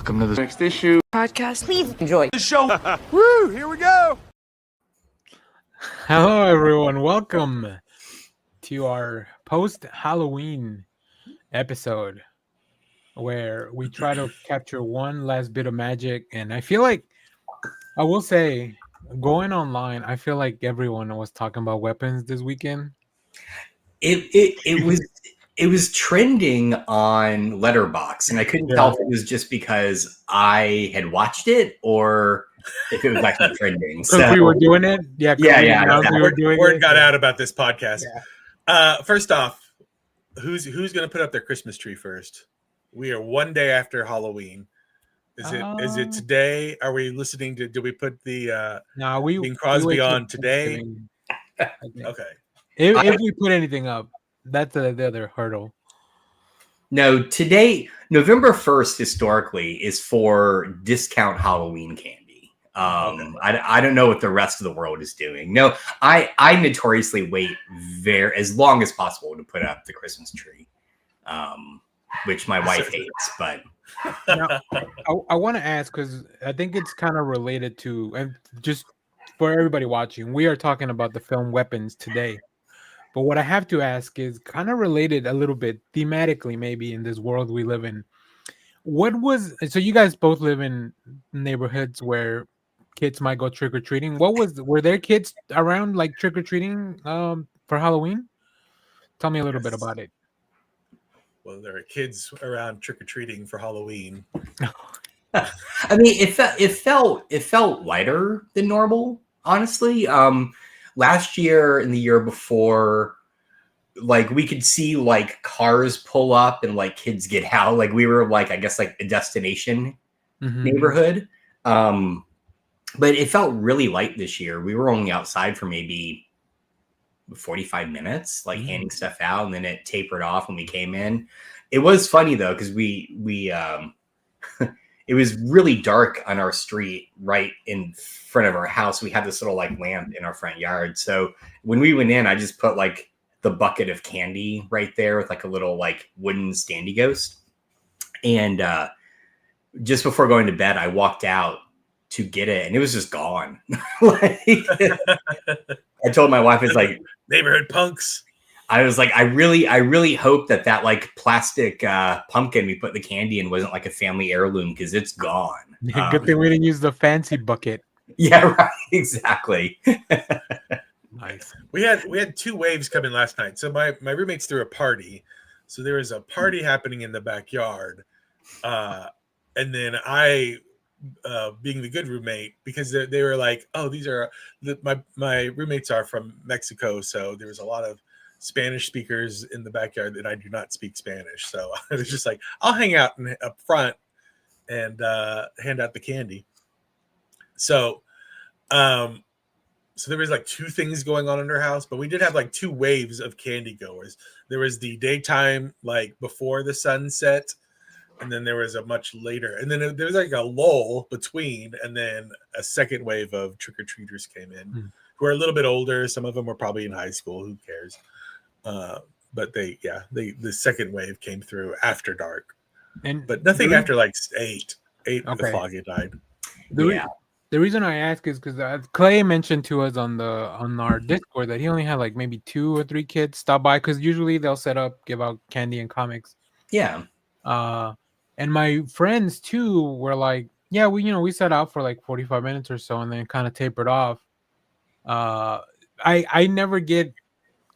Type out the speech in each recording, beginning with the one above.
Welcome to the next issue podcast. Please enjoy the show. Woo! Here we go. Hello, everyone. Welcome to our post-Halloween episode where we try to capture one last bit of magic. And I feel like, I will say, going online, I feel like everyone was talking about weapons this weekend. It was trending on Letterboxd, and I couldn't tell if it was just because I had watched it or if it was actually trending. So we were doing it, Word got out about this podcast. First off, who's going to put up their Christmas tree first? We are one day after Halloween. Is it today? Are we listening to? Do we put the Bing Crosby on today? Okay. If we put anything up, that's the other hurdle. No, today, November 1st, historically, is for discount Halloween candy. I don't know what the rest of the world is doing. No, I notoriously wait as long as possible to put up the Christmas tree, which my wife hates. But now, I want to ask, because I think it's kind of related to, and just for everybody watching, we are talking about the film Weapons today. But what I have to ask is kind of related a little bit thematically, maybe in this world we live in. So you guys both live in neighborhoods where kids might go trick-or-treating. Were there kids around like trick-or-treating for Halloween? Tell me a little bit about it. Well, there are kids around trick-or-treating for Halloween. I mean, it felt lighter than normal, honestly. Last year and the year before, like, we could see like cars pull up and like kids get out. Like, we were like, I guess, like a destination neighborhood. But it felt really light this year. We were only outside for maybe 45 minutes, like handing stuff out, and then it tapered off when we came in. It was funny though, because we it was really dark on our street right in front of our house. We had this little like lamp in our front yard. So when we went in, I just put like the bucket of candy right there with like a little like wooden standy ghost. And just before going to bed, I walked out to get it and it was just gone. Like, I told my wife, it's like neighborhood punks. I was like, I really hope that like plastic pumpkin we put the candy in wasn't like a family heirloom, because it's gone. Good thing we didn't use the fancy bucket. Yeah, right. Exactly. Nice. We had two waves come in last night. So my roommates threw a party. So there was a party happening in the backyard. And then I, being the good roommate, because they were like, oh, these are my roommates are from Mexico. So there was a lot of Spanish speakers in the backyard that I do not speak Spanish. So I was just like, I'll hang out up front and hand out the candy. So there was like two things going on in her house, but we did have like two waves of candy goers. There was the daytime, like before the sun set, and then there was a much later, and then there was like a lull between, and then a second wave of trick-or-treaters came in who are a little bit older. Some of them were probably in high school. Who cares? But the second wave came through after dark, but nothing after like 8 o'clock it died. The reason I ask is because Clay mentioned to us on our Discord that he only had like maybe 2 or 3 kids stop by, because usually they'll set up, give out candy and comics. Yeah. And my friends too were like, yeah, we set out for like 45 minutes or so and then kind of tapered off. I never get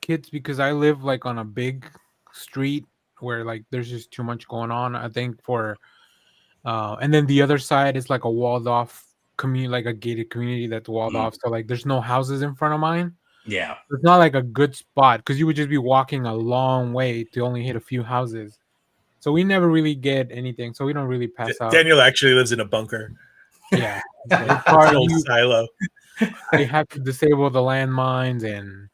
kids because I live like on a big street where like there's just too much going on, I think, and then the other side is like a walled off community, like a gated community that's walled off, so like there's no houses in front of mine. Yeah, it's not like a good spot because you would just be walking a long way to only hit a few houses. So we never really get anything, so we don't really pass out. Daniel actually lives in a bunker. Yeah, it's an old silo. They have to disable the landmines, and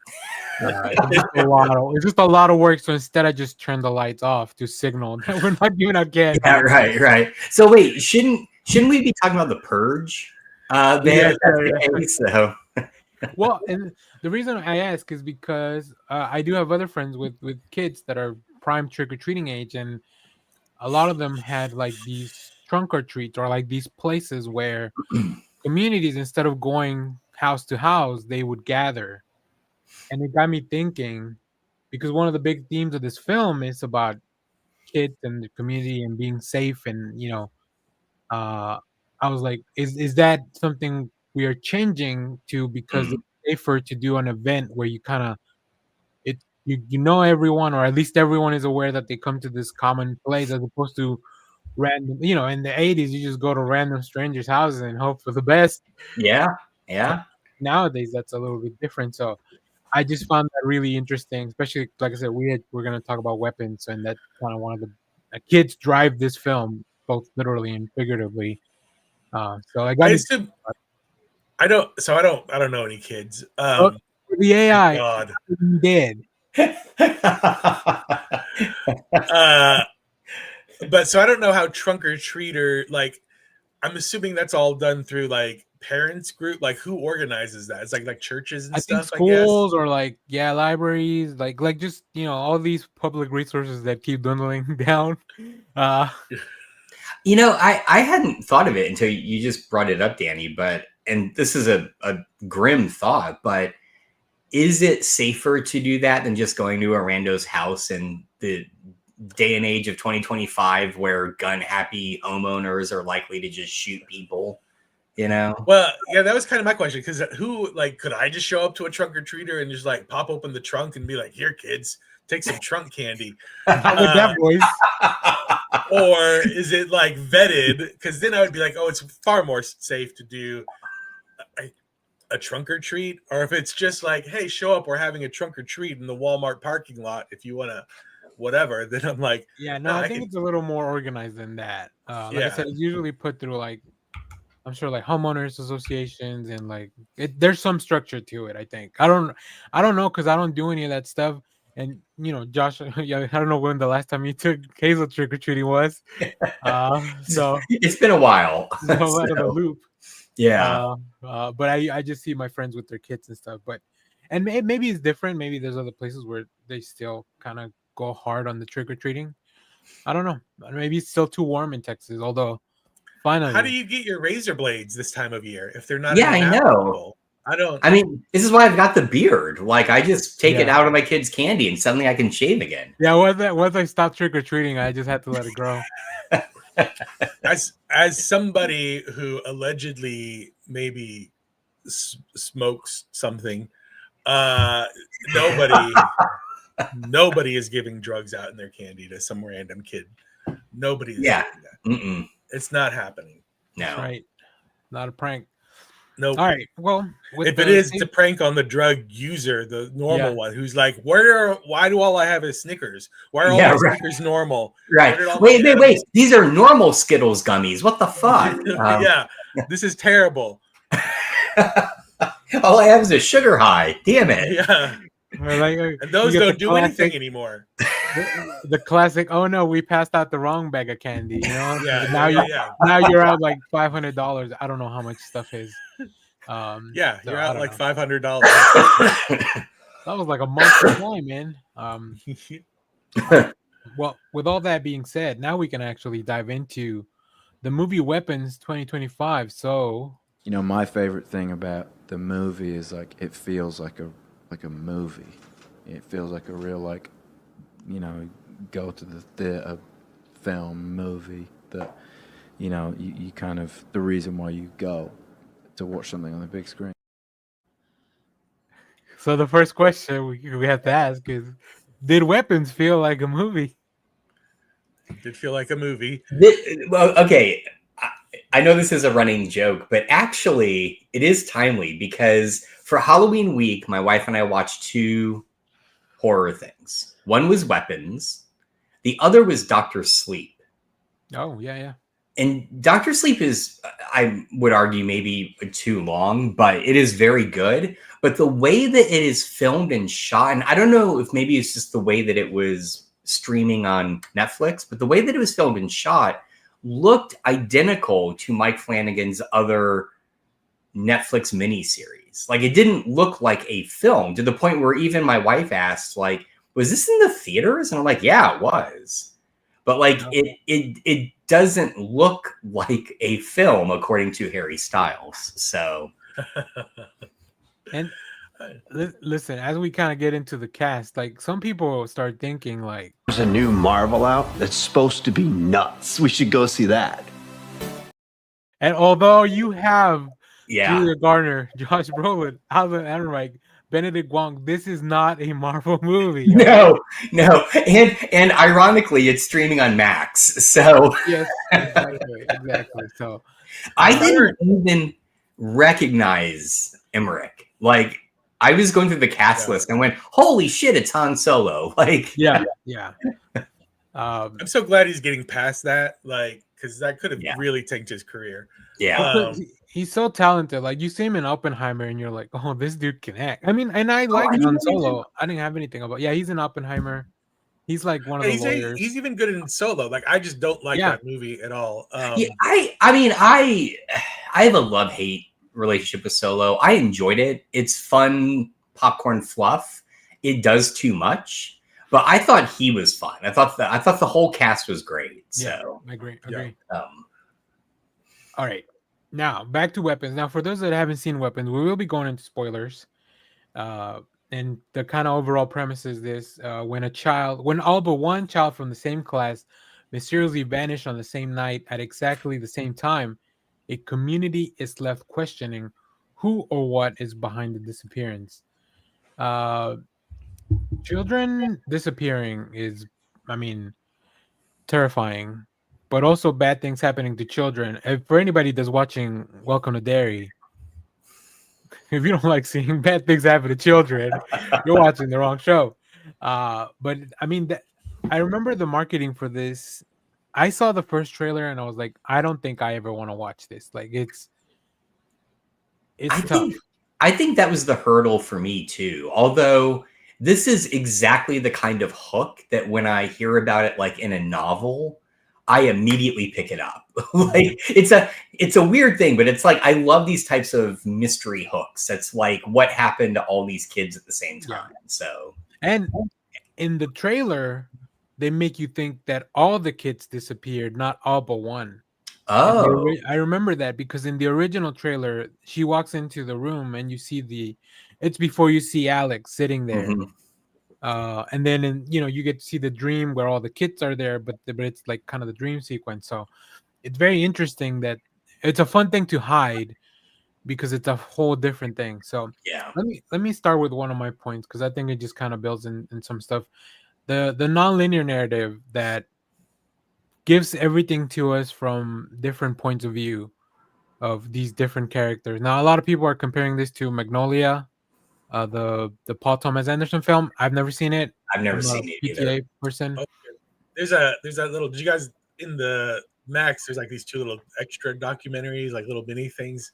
it's just a lot of work. So instead, I just turn the lights off to signal that we're not giving out candy. Yeah, right. So wait, shouldn't we be talking about the purge? So. Well, and the reason I ask is because I do have other friends with kids that are prime trick-or-treating age, and a lot of them had like these trunk or treats, or like these places where communities, instead of going house to house, they would gather. And it got me thinking, because one of the big themes of this film is about kids and the community and being safe, and uh I was like, is that something we are changing to, because it's safer to do an event where you kind of you know everyone, or at least everyone is aware that they come to this common place, as opposed to random, in the 80s you just go to random strangers' houses and hope for the best. Yeah. Nowadays that's a little bit different. So I just found that really interesting, especially, like I said, we're going to talk about weapons, and that's kind of one of the kids drive this film, both literally and figuratively. So I got I assume I don't know any kids. The AI God. dead. But so I don't know how trunk or treater, like, I'm assuming that's all done through like parents group. Like, who organizes that? It's like churches and I think stuff. schools, or like libraries, like just all these public resources that keep dwindling down. I hadn't thought of it until you just brought it up, Danny. And this is a grim thought, but is it safer to do that than just going to a rando's house in the day and age of 2025, where gun happy homeowners are likely to just shoot people? Well, yeah, that was kind of my question, because could I just show up to a trunk or treater and just like pop open the trunk and be like, here kids, take some trunk candy? Not with that voice. Or is it like vetted? Because then I would be like, oh, it's far more safe to do a trunk or treat. Or if it's just like, hey, show up, we're having a trunk or treat in the Walmart parking lot if you want to whatever, then I'm like, I think it's a little more organized than that. Like I said, it's usually put through, like, I'm sure, like homeowners associations, and like there's some structure to it. I think I don't know, because I don't do any of that stuff. And Josh, I don't know when the last time you took Hazel trick or treating was. So it's been a while. I'm out of the loop. Yeah. But I just see my friends with their kids and stuff. But maybe it's different. Maybe there's other places where they still kind of go hard on the trick or treating. I don't know. Maybe it's still too warm in Texas. Although, finally, how do you get your razor blades this time of year if they're not? Yeah, I know. I mean, this is why I've got the beard. Like, I just take it out of my kids' candy, and suddenly I can shave again. Yeah, once I stopped trick or treating, I just had to let it grow. As somebody who allegedly maybe smokes something, nobody is giving drugs out in their candy to some random kid. Nobody is doing that. It's not happening. No. That's right. Not a prank. No. Nope. All right. Well, if it is, it's a prank on the drug user, the normal one, who's like, why do all I have is Snickers? Why are all my Snickers normal? Right. Wait. These are normal Skittles gummies. What the fuck? Yeah. This is terrible. All I have is a sugar high. Damn it. Yeah. And those don't do anything anymore. The classic, oh no, we passed out the wrong bag of candy. Yeah. Now you're out like $500. I don't know how much stuff is. You're out like $500. That was like a month of time, man. Well, with all that being said, now we can actually dive into the movie Weapons 2025. So, my favorite thing about the movie is like it feels like a movie. It feels like a real, like, go to the theater film movie that you kind of, the reason why you go to watch something on the big screen. So the first question we have to ask is, did Weapons feel like a movie? Did feel like a movie. Well, okay. I know this is a running joke, but actually it is timely, because for Halloween week, my wife and I watched 2 horror things. One was Weapons. The other was Dr. Sleep. Oh, yeah. And Dr. Sleep is, I would argue, maybe too long, but it is very good. But the way that it is filmed and shot, and I don't know if maybe it's just the way that it was streaming on Netflix, but the way that it was filmed and shot looked identical to Mike Flanagan's other Netflix miniseries. Like, it didn't look like a film, to the point where even my wife asked, like, was this in the theaters? And I'm like, yeah, it was. but like it doesn't look like a film according to Harry Styles. So, and listen, as we kind of get into the cast, like some people start thinking like, there's a new Marvel out that's supposed to be nuts. We should go see that. and although you have yeah. Julia Garner, Josh Brolin, Alden Ehrenreich, Benedict Wong, this is not a Marvel movie. No, and ironically, it's streaming on Max. So Yes, exactly. So I didn't even recognize Emmerich. Like I was going through the cast list and went, "Holy shit, it's Han Solo!" Like, yeah. I'm so glad he's getting past that, like, because that could have really tanked his career. Yeah, he's so talented. Like you see him in Oppenheimer, and you're like, "Oh, this dude can act." I mean, and I like Han Solo. I didn't have anything about. Yeah, he's in Oppenheimer. He's like one of the lawyers. He's even good in Solo. Like I just don't like that movie at all. I mean, I have a love-hate relationship with Solo. I enjoyed it. It's fun popcorn fluff. It does too much, but I thought he was fun. I thought the whole cast was great. So I agree. All right, now back to Weapons. Now, for those that haven't seen Weapons, we will be going into spoilers. And the kind of overall premise is this: when all but one child from the same class mysteriously vanish on the same night at exactly the same time, a community is left questioning who or what is behind the disappearance. Children disappearing is, I mean, terrifying, but also bad things happening to children. And for anybody that's watching Welcome to Derry, if you don't like seeing bad things happen to children, you're watching the wrong show. But I mean, I remember the marketing for this. I saw the first trailer and I was like, I don't think I ever want to watch this. Like it's tough. I think that was the hurdle for me too. Although this is exactly the kind of hook that when I hear about it, like in a novel, I immediately pick it up. Like it's a weird thing, but it's like I love these types of mystery hooks. It's like what happened to all these kids at the same time. So, and in the trailer, they make you think that all the kids disappeared, not all but one. Oh, I remember that because in the original trailer, she walks into the room and you see it's before you see Alex sitting there. mhm. And then you get to see the dream where all the kids are there, but it's like kind of the dream sequence. So it's very interesting that it's a fun thing to hide because it's a whole different thing. So Yeah. let me start with one of my points because I think it just kind of builds in some stuff. The non-linear narrative that gives everything to us from different points of view of these different characters. Now, a lot of people are comparing this to Magnolia, the Paul Thomas Anderson film. I've never seen it. I've never I'm seen a it either. PTA person. Okay. There's that little. Did you guys in the Max? There's like these two little extra documentaries, like little mini things.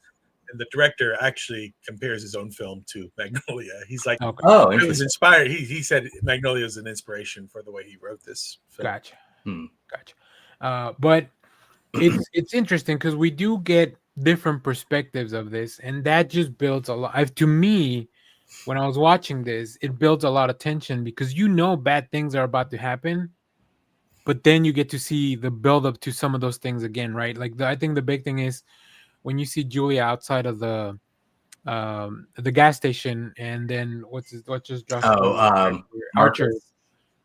And the director actually compares his own film to Magnolia. He's like, Okay. Oh, it was interesting. inspired. He said Magnolia is an inspiration for the way he wrote this film. Gotcha. Hmm. Gotcha. But it's interesting because we do get different perspectives of this, and that just builds a lot. To me, when I was watching this, it builds a lot of tension because bad things are about to happen, but then you get to see the build up to some of those things again, right? Like I think the big thing is when you see Julia outside of the gas station, and then what's just Josh? Archer.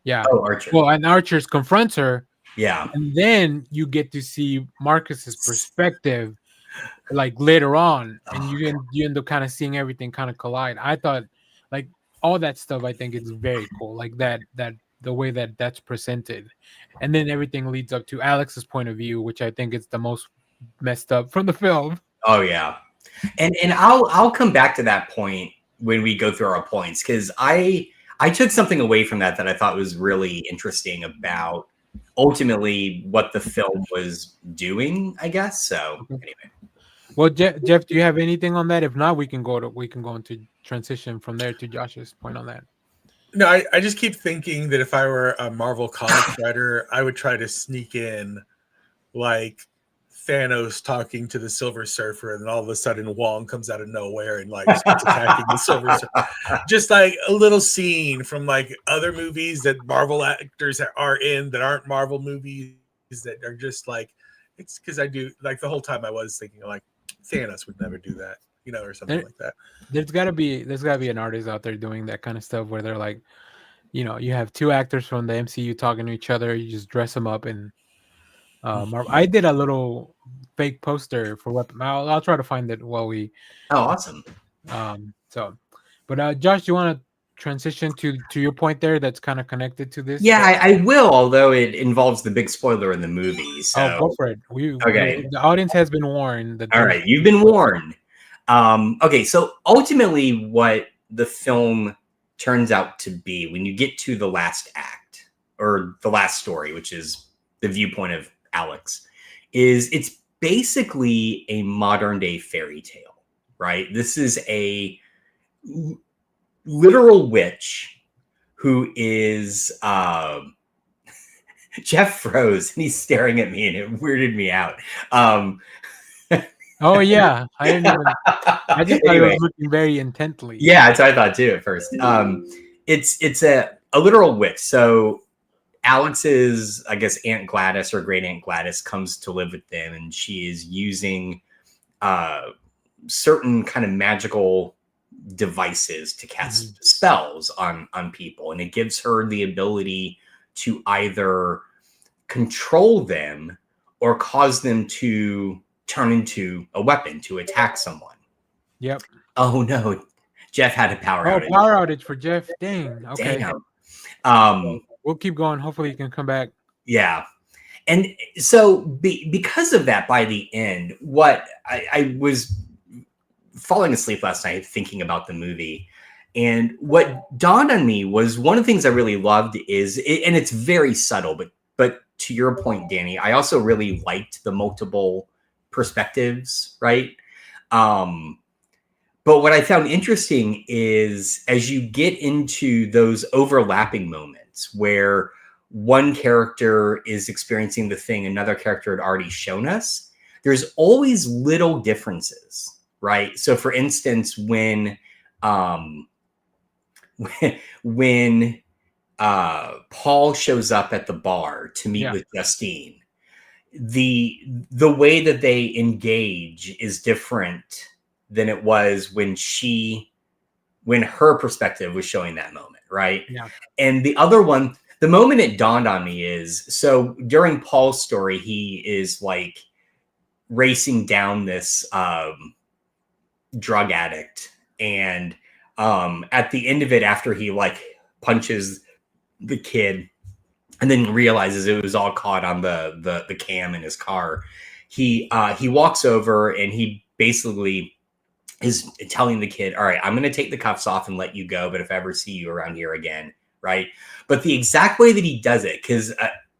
Yeah. Oh, Archer. Well, and Archer confronts her. Yeah. And then you get to see Marcus's perspective, like later on, and you end up kind of seeing everything kind of collide. I thought, like all that stuff, I think is very cool. Like that the way that's presented, and then everything leads up to Alex's point of view, which I think is the most messed up from the film. Oh yeah, and I'll come back to that point when we go through our points because I took something away from that I thought was really interesting about ultimately what the film was doing, I guess. So anyway. Well, Jeff, do you have anything on that? If not, we can go into transition from there to Josh's point on that. No, I just keep thinking that if I were a Marvel comics writer, I would try to sneak in like Thanos talking to the Silver Surfer, and then all of a sudden Wong comes out of nowhere and like starts attacking the Silver Surfer. Just like a little scene from like other movies that Marvel actors are in that aren't Marvel movies that are just like, it's because I do like the whole time I was thinking like Thanos would never do that, you know, or something like that. There's gotta be an artist out there doing that kind of stuff where they're like, you know, you have two actors from the MCU talking to each other, you just dress them up and I did a little fake poster for Weapon. I'll try to find it while we. Oh, awesome. But Josh, you want to transition to your point there? That's kind of connected to this. Yeah, I will. Although it involves the big spoiler in the movie. So go for it. Okay. The audience has been warned. All right, you've been warned. Okay, so ultimately, what the film turns out to be when you get to the last act or the last story, which is the viewpoint of Alex, is it's basically a modern day fairy tale, right? This is a literal witch who is Jeff froze and he's staring at me and it weirded me out. Oh yeah, I didn't even. I just thought he was looking very intently. Yeah, that's what I thought too at first. It's a literal witch. So Alex's, I guess, Aunt Gladys or great Aunt Gladys comes to live with them, and she is using certain kind of magical devices to cast spells on people, and it gives her the ability to either control them or cause them to turn into a weapon to attack someone. Yep. Oh no, Jeff had a power outage. Power outage for Jeff. Dang. Okay. Damn. We'll keep going. Hopefully, you can come back. Yeah. And so because of that, by the end, what I was falling asleep last night thinking about the movie. And what dawned on me was one of the things I really loved is, and it's very subtle, but to your point, Danny, I also really liked the multiple perspectives, right? But what I found interesting is as you get into those overlapping moments where one character is experiencing the thing another character had already shown us, there's always little differences, right? So for instance, when Paul shows up at the bar to meet with Justine, the way that they engage is different than it was when her perspective was showing that moment, right? Yeah. And the other one, the moment it dawned on me is, so during Paul's story, he is like racing down this drug addict, and at the end of it, after he like punches the kid and then realizes it was all caught on the cam in his car, he walks over and he basically is telling the kid, all right, I'm going to take the cuffs off and let you go, but if I ever see you around here again, right? But the exact way that he does it, because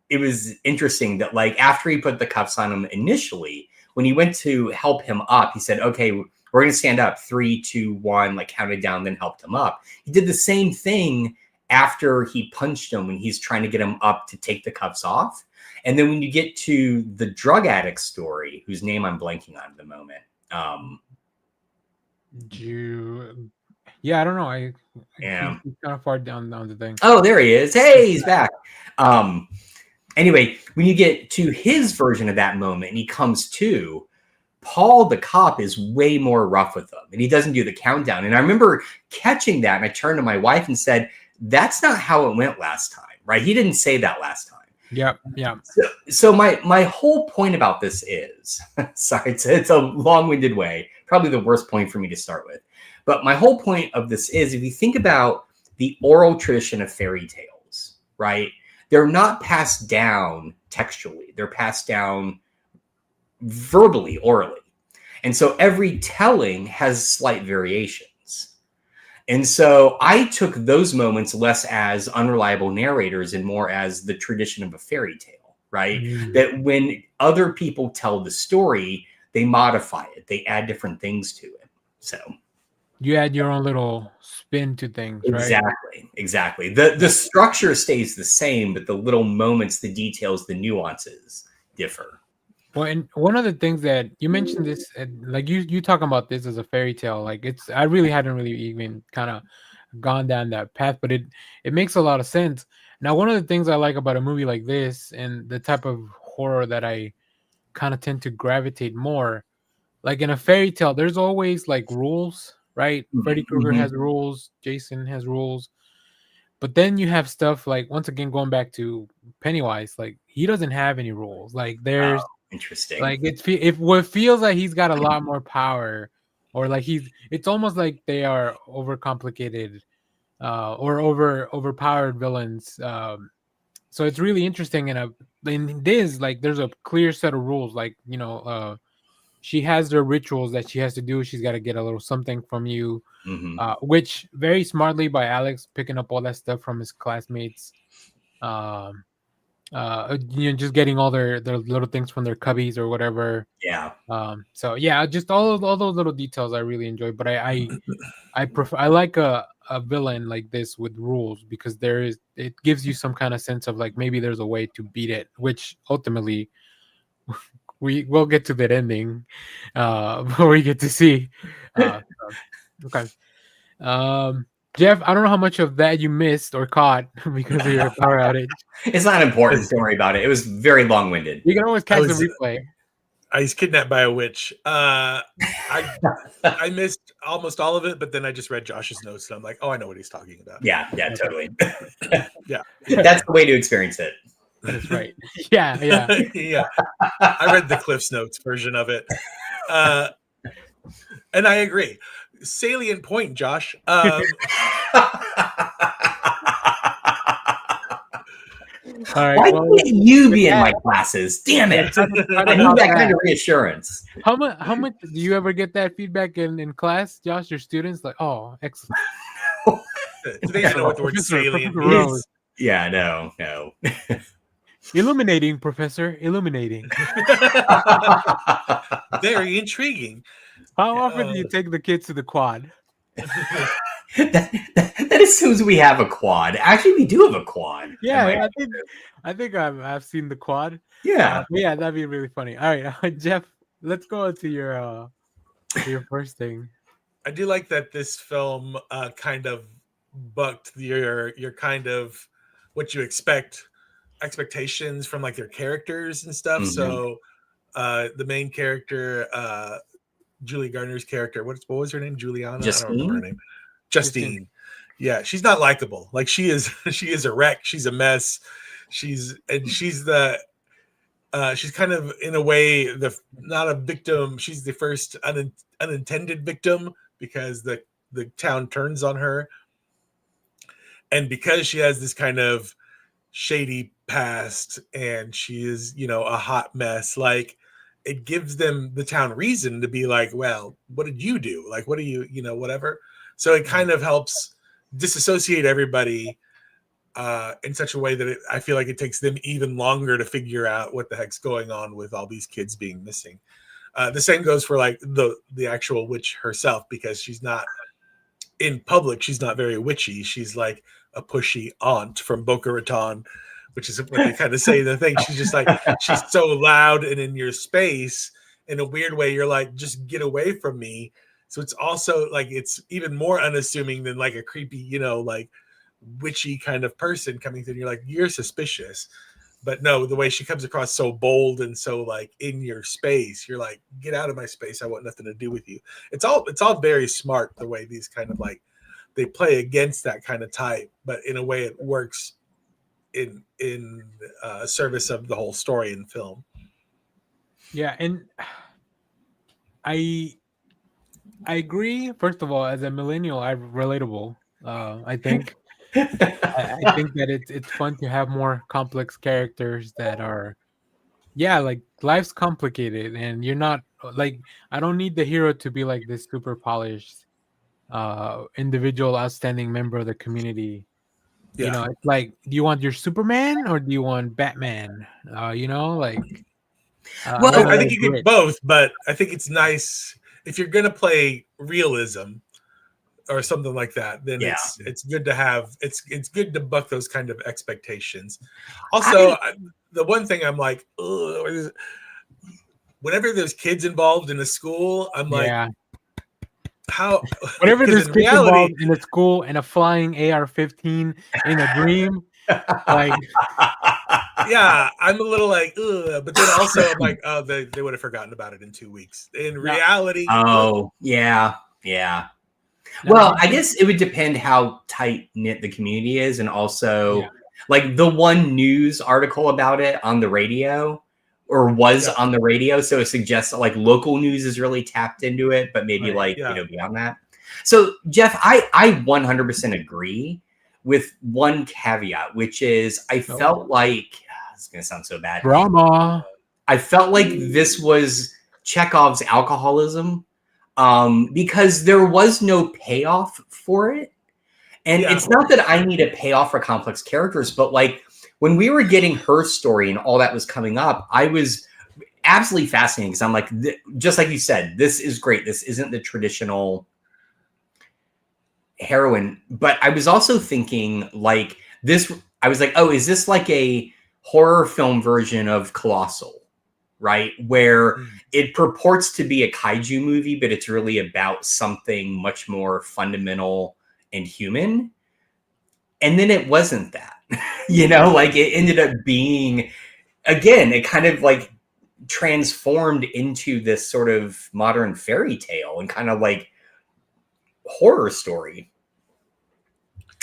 it was interesting that like after he put the cuffs on him initially, when he went to help him up, he said, okay, we're going to stand up, 3, 2, 1, like counted down, then helped him up. He did the same thing after he punched him when he's trying to get him up to take the cuffs off. And then when you get to the drug addict story, whose name I'm blanking on at the moment. Yeah, I don't know. He's kind of far down the thing. Oh, there he is. Hey, he's back. Anyway, when you get to his version of that moment and he comes to, Paul the cop is way more rough with him and he doesn't do the countdown. And I remember catching that and I turned to my wife and said, that's not how it went last time, right? He didn't say that last time. Yeah. So my whole point about this is, sorry, it's a long-winded way, probably the worst point for me to start with. But my whole point of this is, if you think about the oral tradition of fairy tales, right? They're not passed down textually. They're passed down verbally, orally. And so every telling has slight variations. And so I took those moments less as unreliable narrators and more as the tradition of a fairy tale, right? That when other people tell the story, they modify it. They add different things to it. So you add your own little spin to things, right? Exactly. The structure stays the same, but the little moments, the details, the nuances differ. Well, and one of the things that you mentioned this, like you talking about this as a fairy tale, like I really hadn't really even kind of gone down that path, but it makes a lot of sense. Now, one of the things I like about a movie like this and the type of horror that I kind of tend to gravitate more, like in a fairy tale, there's always like rules, right? Freddy Krueger has rules, Jason has rules, but then you have stuff like, once again, going back to Pennywise, like he doesn't have any rules. Like there's Interesting. like if what feels like he's got a lot more power, or like it's almost like they are overcomplicated or overpowered villains. So it's really interesting. In this, like there's a clear set of rules. Like she has their rituals that she has to do. She's got to get a little something from you, which very smartly by Alex picking up all that stuff from his classmates. Just getting all their little things from their cubbies or whatever. Yeah. So yeah, just all those little details I really enjoy. But I prefer, I like a villain like this with rules, because it gives you some kind of sense of like maybe there's a way to beat it, which ultimately we will get to that ending before we get to see. Okay. Jeff, I don't know how much of that you missed or caught because of your power outage. It's not important. Don't worry about it. It was very long-winded. You can always catch the replay. I was kidnapped by a witch. I missed almost all of it, but then I just read Josh's notes and I'm like, oh, I know what he's talking about. Yeah, totally. Yeah. That's the way to experience it. That's right. Yeah. Yeah. I read the Cliff's Notes version of it. And I agree. Salient point, Josh. All right, why can't you be in my classes? Damn it! I need that kind of reassurance. How much do you ever get that feedback in class, Josh? Your students like, oh, excellent. They know what the word salient is. Yeah, no. Illuminating, Professor. Illuminating. Very intriguing. How often do you take the kids to the quad? that assumes we have a quad. Actually, we do have a quad. Yeah, I think I've seen the quad. Yeah, yeah, that'd be really funny. All right, Jeff, let's go into your first thing. I do like that this film kind of bucked your kind of what you expectations from like their characters and stuff. So the main character, Julia Garner's character, what was her name? Juliana? Justine? I don't remember her name. Justine. Yeah, she's not likable. Like she is a wreck. She's a mess. She's kind of in a way not a victim. She's the first unintended victim because the town turns on her. And because she has this kind of shady past and she is, a hot mess, like it gives the town reason to be like, well, what did you do? Like, what do you, whatever. So it kind of helps disassociate everybody in such a way that I feel like it takes them even longer to figure out what the heck's going on with all these kids being missing. The same goes for like the actual witch herself, because she's not in public. She's not very witchy. She's like a pushy aunt from Boca Raton, which is what they kind of say in the thing. She's just like, she's so loud and in your space in a weird way. You're like, just get away from me. So it's also like, it's even more unassuming than like a creepy, like witchy kind of person coming through. And you're like, you're suspicious. But no, the way she comes across so bold and so like in your space, you're like, get out of my space. I want nothing to do with you. It's all very smart, the way these kind of like, they play against that kind of type, but in a way it works in service of the whole story and film. Yeah, and I agree. First of all, as a millennial, I'm relatable. I think I think that it's fun to have more complex characters that are, like life's complicated, and you're not like, I don't need the hero to be like this super polished individual, outstanding member of the community. Yeah. It's like, do you want your Superman or do you want Batman? Like. Well, I think you get both, but I think it's nice if you're gonna play realism or something like that. Then it's good to have it's good to buck those kind of expectations. Also, the one thing I'm like, whenever there's kids involved in a school, I'm like, Yeah. how? Whenever 'cause there's in kids reality, involved in a school and a flying AR-15 in a dream, like yeah, I'm a little like, ugh. But then also I'm like, oh, they would have forgotten about it in 2 weeks. In no, reality, Oh, yeah. no, Well, I guess it would depend how tight knit the community is, and also Yeah. like the one news article about it on the radio or was Yeah. on the radio, so it suggests that like local news is really tapped into it, but maybe Right. like Yeah. beyond that. So Jeff, I 100% agree with one caveat, which is I felt like it's gonna sound so bad. drama. I felt like this was Chekhov's alcoholism, because there was no payoff for it. And Yeah. it's not that I need a payoff for complex characters, but like when we were getting her story and all that was coming up, I was absolutely fascinated because I'm like, just like you said, this is great. This isn't the traditional heroine. But I was also thinking like this, I was like, oh, is this like a horror film version of Colossal? Right? Where it purports to be a kaiju movie, but it's really about something much more fundamental and human. And then it wasn't that, like it ended up being, again, it kind of like transformed into this sort of modern fairy tale and kind of like horror story.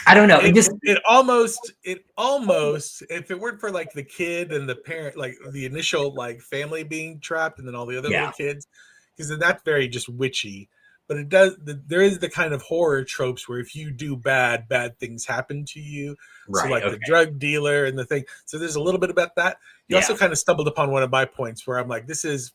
I don't know. It almost, if it weren't for like the kid and the parent, like the initial like family being trapped and then all the other little kids, because then that's very just witchy. But it does. There is the kind of horror tropes where if you do bad things happen to you. Right, so like the drug dealer and the thing. So there's a little bit about that. You also kind of stumbled upon one of my points where I'm like, this was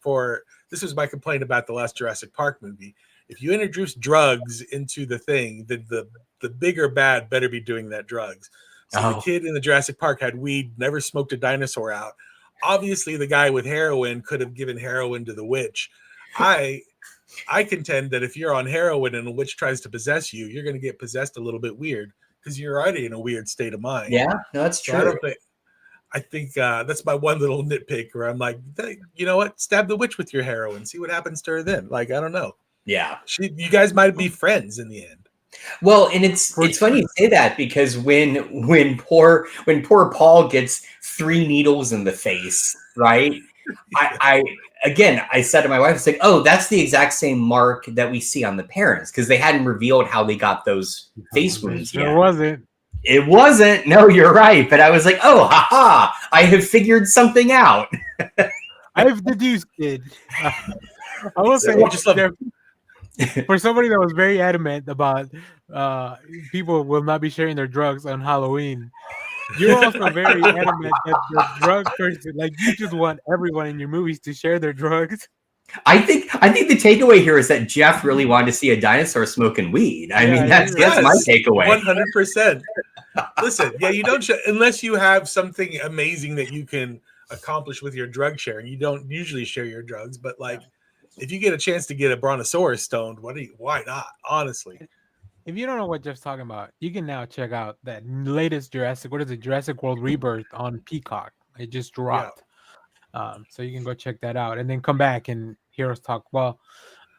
my complaint about the last Jurassic Park movie. If you introduce drugs into the thing, the bigger bad better be doing that drugs. So the kid in the Jurassic Park had weed, never smoked a dinosaur out. Obviously, the guy with heroin could have given heroin to the witch. I contend that if you're on heroin and a witch tries to possess you, you're going to get possessed a little bit weird because you're already in a weird state of mind. Yeah, no, that's true. So I think that's my one little nitpick where I'm like, you know what? Stab the witch with your heroin. See what happens to her then. Like, I don't know. Yeah. You guys might be friends in the end. Well, and it's funny you say that because when poor Paul gets 3 needles in the face, right? I said to my wife, it's like, oh, that's the exact same mark that we see on the parents because they hadn't revealed how they got those face wounds yet. It wasn't. No, you're right. But I was like, oh, haha, I have figured something out. I have deduced it. I will say, for somebody that was very adamant about people will not be sharing their drugs on Halloween, you're also very adamant that the drug person, like you just want everyone in your movies to share their drugs. I think the takeaway here is that Jeff really wanted to see a dinosaur smoking weed. I mean, that's my takeaway. 100%. Listen, you don't unless you have something amazing that you can accomplish with your drug sharing. You don't usually share your drugs, but like if you get a chance to get a brontosaurus stoned, why not? Honestly. If you don't know what Jeff's talking about, you can now check out that latest Jurassic World Rebirth on Peacock. It just dropped. So you can go check that out and then come back and hear us talk. Well,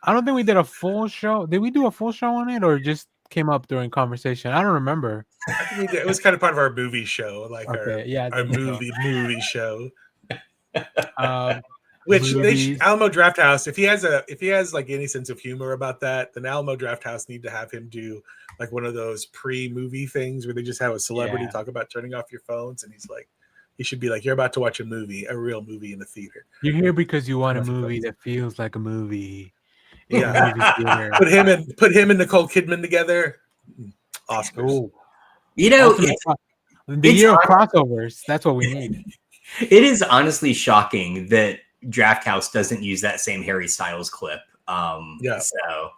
I don't think we did a full show. Did we do a full show on it or just came up during conversation? I don't remember. I think we did. It was kind of part of our movie show, like our movie show. Which Alamo Drafthouse, if he has like any sense of humor about that, then Alamo Drafthouse need to have him do like one of those pre-movie things where they just have a celebrity talk about turning off your phones, and he should be like, you're about to watch a real movie in the theater. You're here because you want a movie that feels like a movie. Yeah. Put him and Nicole Kidman together. Oscars. The year of crossovers. That's what we need. It is honestly shocking that Drafthouse doesn't use that same Harry Styles clip. So,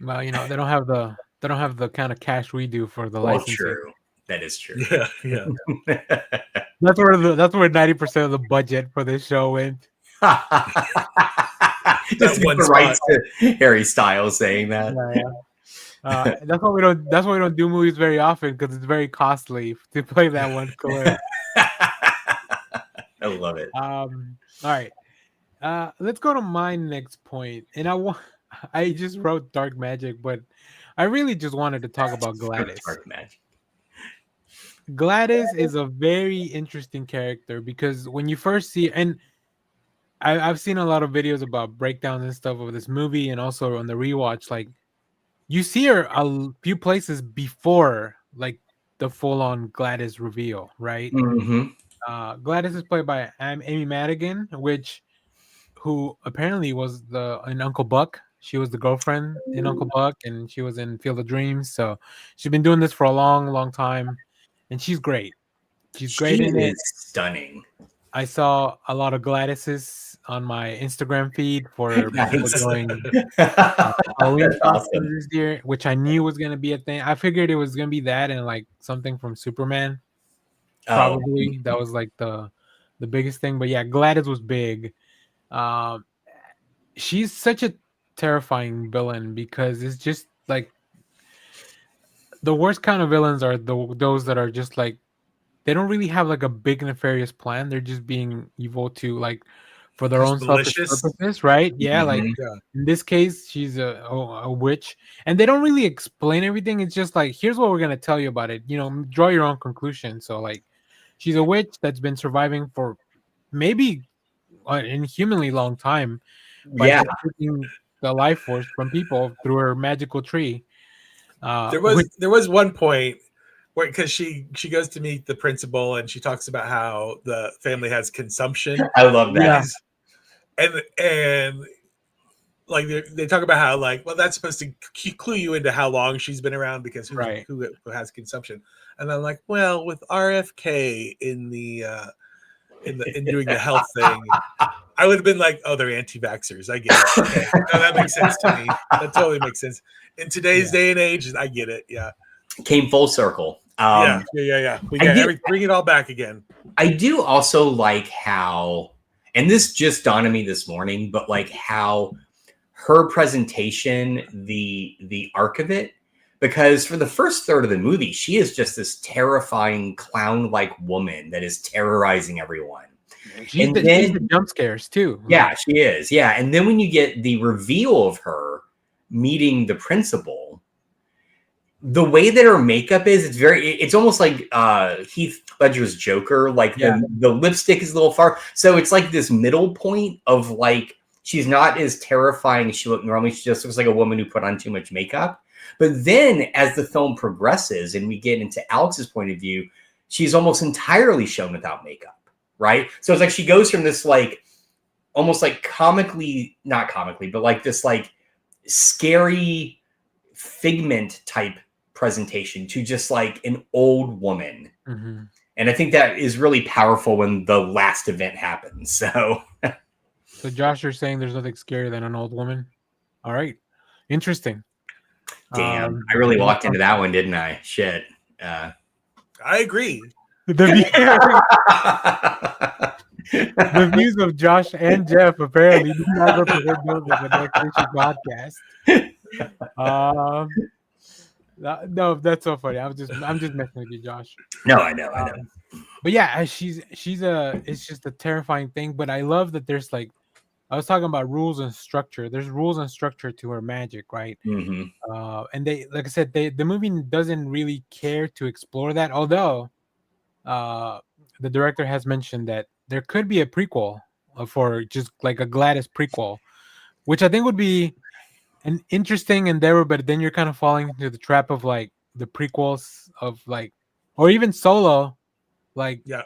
well, they don't have the kind of cash we do for the licensing. True. That is true. Yeah. That's where 90% of the budget for this show went. Just one right to Harry Styles saying that. That's why we don't. That's why we don't do movies very often because it's very costly to play that one clip. I love it. All right. Let's go to my next point, and I just wrote dark magic, but I really just wanted to talk about Gladys. Dark magic. Gladys is a very interesting character because when you first see, and I've seen a lot of videos about breakdowns and stuff of this movie, and also on the rewatch, like you see her few places before like the full-on Gladys reveal, right? Gladys is played by Amy Madigan, who apparently was in Uncle Buck. She was the girlfriend in Uncle Buck, and she was in Field of Dreams. So she's been doing this for a long, long time, and she's great. She's great in it. Stunning. I saw a lot of Gladyses on my Instagram feed for people doing Halloween costumes this year, which I knew was going to be a thing. I figured it was going to be that and like something from Superman. Probably that was like the biggest thing. But yeah, Gladys was big. She's such a terrifying villain because it's just like the worst kind of villains are those that are just like they don't really have like a big nefarious plan. They're just being evil to like for their own selfish purposes, right? Yeah, like in this case, she's a witch, and they don't really explain everything. It's just like here's what we're gonna tell you about it. You know, draw your own conclusion. So like, she's a witch that's been surviving for maybe an inhumanly long time by taking the life force from people through her magical tree. There was one point where because she goes to meet the principal and she talks about how the family has consumption. I love that. And like they talk about how like, well, that's supposed to clue you into how long she's been around because who has consumption. And I'm like, well, with RFK in doing the health thing, I would have been like, oh, they're anti-vaxxers. I get it. Okay. No, that makes sense to me. That totally makes sense. In today's day and age, I get it. Yeah. Came full circle. Yeah. We got bring it all back again. I do also like how, and this just dawned on me this morning, but like how her presentation, the arc of it, because for the first third of the movie, she is just this terrifying clown-like woman that is terrorizing everyone. She's the jump scares too. Yeah, she is. Yeah, and then when you get the reveal of her meeting the principal, the way that her makeup is, it's almost like Heath Ledger's Joker. Like the lipstick is a little far. So it's like this middle point of like, she's not as terrifying as she looked normally. She just looks like a woman who put on too much makeup. But then as the film progresses and we get into Alex's point of view, she's almost entirely shown without makeup, right? So it's like she goes from this like, almost like not comically, but like this like scary figment type presentation to just like an old woman. Mm-hmm. And I think that is really powerful when the last event happens. So Josh, you're saying there's nothing scarier than an old woman? All right. Interesting. Damn, I really walked into that one, didn't I? Shit. I agree. The views of Josh and Jeff apparently do not represent those of the Next Issue podcast. No, that's so funny. I'm just messing with you, Josh. No, I know. But yeah, it's just a terrifying thing. But I love that there's like, I was talking about rules and structure. There's rules and structure to her magic, right? Mm-hmm. And they, like I said, the movie doesn't really care to explore that. Although, the director has mentioned that there could be a prequel for just like a Gladys prequel, which I think would be an interesting endeavor. But then you're kind of falling into the trap of like the prequels of like, or even Solo, like we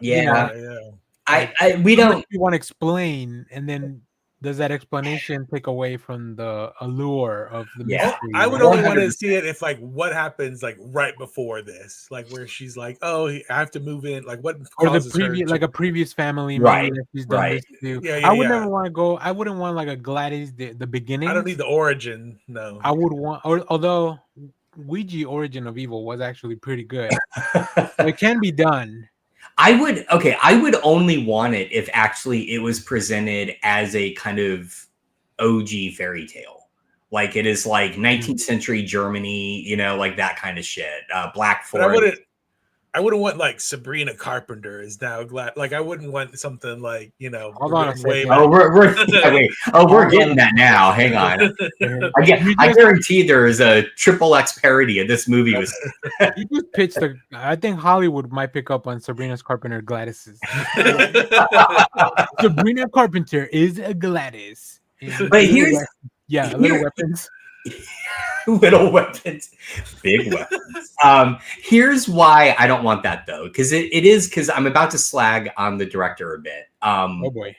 don't want to explain, and then does that explanation take away from the allure of the mystery? I would only want to see it if like what happens like right before this, like where she's like, oh, I have to move in, like what or the previous like a previous family right that she's done this to. I would never want to go. I wouldn't want like a Gladys the beginning. I don't need the origin. No, I would want, although Ouija Origin of Evil was actually pretty good. It can be done. I would only want it if actually it was presented as a kind of OG fairy tale. Like it is like 19th century Germany, you know, like that kind of shit. Black Forest. I wouldn't want like Sabrina Carpenter is now glad. Like I wouldn't want something like Hold on a way second. back. Oh, we're getting that now. Hang on. I guarantee there is a XXX parody of this movie. You just pitched I think Hollywood might pick up on Sabrina Carpenter Gladys's. Sabrina Carpenter is a Gladys. But here's little weapons. Little weapons, big weapons. Here's why I don't want that though, because it is because I'm about to slag on the director a bit. Oh boy,